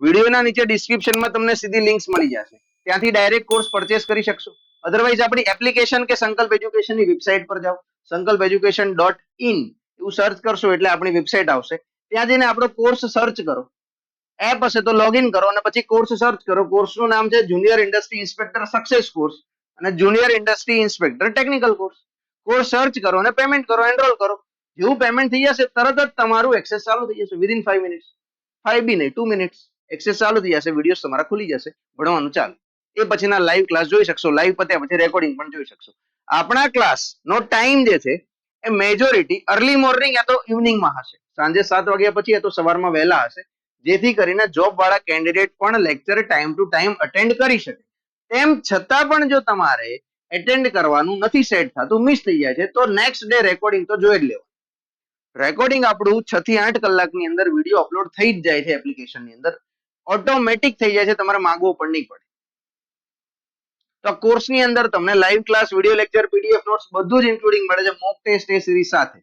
વિડીયોના નીચે ડિસ્ક્રિપ્શનમાં તમને સીધી લિંક્સ મળી જશે, ત્યાંથી ડાયરેક્ટ કોર્સ પરચેસ કરી શકશો. અધરવાઇઝ આપણી એપ્લિકેશન કે સંકલ્પ એજ્યુકેશનની વેબસાઇટ પર જાઓ, sankalpeducation.in એવું સર્ચ કરશો એટલે આપણી વેબસાઇટ આવશે. ત્યાં જઈને આપણો કોર્સ સર્ચ કરો. એપ હશે તો લોગિન કરો અને પછી કોર્સ સર્ચ કરો. કોર્સનું નામ છે junior industry inspector success course અને junior industry inspector technical course. Course search કરો અને પેમેન્ટ કરો, એનરોલ કરો. જેવું પેમેન્ટ થઈ જશે તરત જ તમારું એક્સેસ ચાલુ થઈ જશે. વિધિન 5 મિનિટ્સ, 5 બી નહીં 2 મિનિટ્સ એક્સેસ ચાલુ થઈ જશે. વિડીયો તમારા ખુલી જશે, ભણવાનું ચાલુ. એ પછીના લાઈવ ક્લાસ જોઈ શકશો. લાઈવ પત્યા પછી રેકોર્ડિંગ પણ જોઈ શકશો. આપણા ક્લાસ નો ટાઈમ જે છે એ મેજોરિટી અર્લી મોર્નિંગ યા તો ઇવનિંગમાં હશે. સાંજે 7 વાગ્યા પછી યા તો સવારમાં વહેલા હશે, જેથી કરીને જોબ વાળા કેન્ડિડેટ પણ lecture time to time attend કરી શકે. તેમ છતાં પણ જો તમારે એટેન્ડ કરવાનું નથી સેટ થતું, મિસ થઈ જાય છે, તો નેક્સ્ટ ડે રેકોર્ડિંગ તો જોઈ જ લેવું. રેકોર્ડિંગ આપણું 6 થી 8 કલાકની અંદર વિડીયો અપલોડ થઈ જ જાય છે એપ્લિકેશનની અંદર, ઓટોમેટિક થઈ જાય છે, તમારે માંગવો પણ નહીં પડે. તો કોર્સની અંદર તમને live class, video lecture, PDF notes બધું જ ઇન્ક્લુડિંગ મળે છે, મોક ટેસ્ટ એ સિરીઝ સાથે.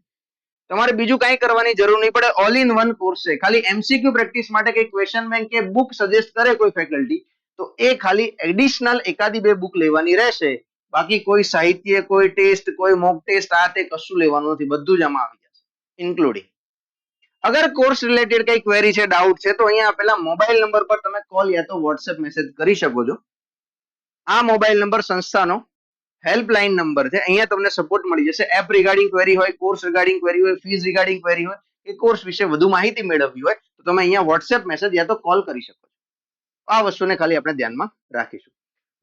તમારે બીજું કાંઈ કરવાની જરૂર નહીં પડે. ઓલ ઇન વન કોર્સ છે. ખાલી એમસીક્યુ પ્રેક્ટિસ માટે કઈ ક્વેશ્ચન બેંક કે બુક સજેસ્ટ કરે કોઈ ફેકલ્ટી તો એ ખાલી એડિશનલ 1-2 બુક લેવાની રહેશે. બાકી કોઈ સાહિત્ય, કોઈ ટેસ્ટ, કોઈ મોક ટેસ્ટ આ તે કશું લેવાનું નથી. બધું જ આમાં આવી જશે. ઇન્ક્લુડિંગ. અગર કોર્સ રિલેટેડ કઈ ક્વેરી છે, ડાઉટ છે, તો અહીંયા આપેલા મોબાઈલ નંબર પર તમે કોલ યા તો વોટ્સએપ મેસેજ કરી શકો છો. આ મોબાઈલ નંબર સંસ્થાનો હેલ્પલાઇન નંબર છે. અહીંયા તમને સપોર્ટ મળી જશે. એપ રિગાર્ડિંગ ક્વેરી હોય, કોર્સ રિગાર્ડિંગ ક્વેરી હોય, ફીસ રિગાર્ડિંગ ક્વેરી હોય, એ કોર્સ વિશે વધુ માહિતી મેળવવી હોય તો તમે અહીંયા વોટ્સએપ મેસેજ યા તો કોલ કરી શકો છો. આ વસ્તુને ખાલી આપણે ધ્યાનમાં રાખીશું.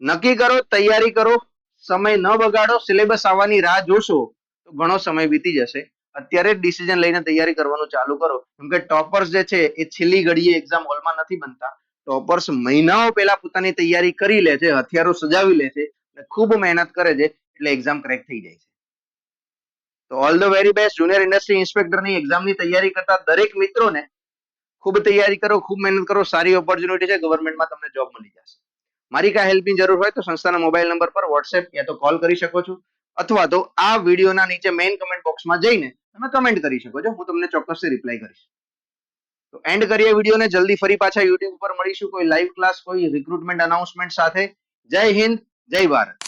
નક્કી કરો, તૈયારી કરો, સમય ન બગાડો. સિલેબસ આવવાની રાહ જોશો તો ઘણો સમય વીતી જશે. અત્યારે જ ડિસિઝન લઈને તૈયારી કરવાનું ચાલુ કરો, કેમ કે ટોપર્સ જે છે એ છેલ્લી ઘડીએ એક્ઝામ હોલમાં નથી બનતા. ટોપર્સ મહિનાઓ પહેલા પોતાની તૈયારી કરી લે છે, હથિયારો સજાવી લે છે, ખૂબ મહેનત કરે છે, એટલે એક્ઝામ ક્રેક થઈ જાય છે. તો all the very best. Junior industry ઇન્સ્પેક્ટરની એક્ઝામની તૈયારી કરતા દરેક મિત્રોને ખૂબ તૈયારી કરો, ખૂબ મહેનત કરો. સારી ઓપોર્ચ્યુનિટી છે, ગવર્મેન્ટમાં તમને જોબ મળી જશે. મારી કાંઈ હેલ્પની જરૂર હોય તો સંસ્થાના મોબાઈલ નંબર પર વોટ્સએપ યા તો કોલ કરી શકો છો, અથવા તો આ વિડીયોના નીચે મેઇન કમેન્ટ બોક્સમાં જઈને તમે કમેન્ટ કરી શકો છો. હું તમને ચોક્કસથી રિપ્લાય કરીશ. તો એન્ડ કરીએ વિડીયોને. જલ્દી ફરી પાછા યુટ્યુબ પર મળીશું કોઈ લાઈવ ક્લાસ, કોઈ રિક્રુટમેન્ટ અનાઉન્સમેન્ટ સાથે. જય હિન્દ, જય ભારત.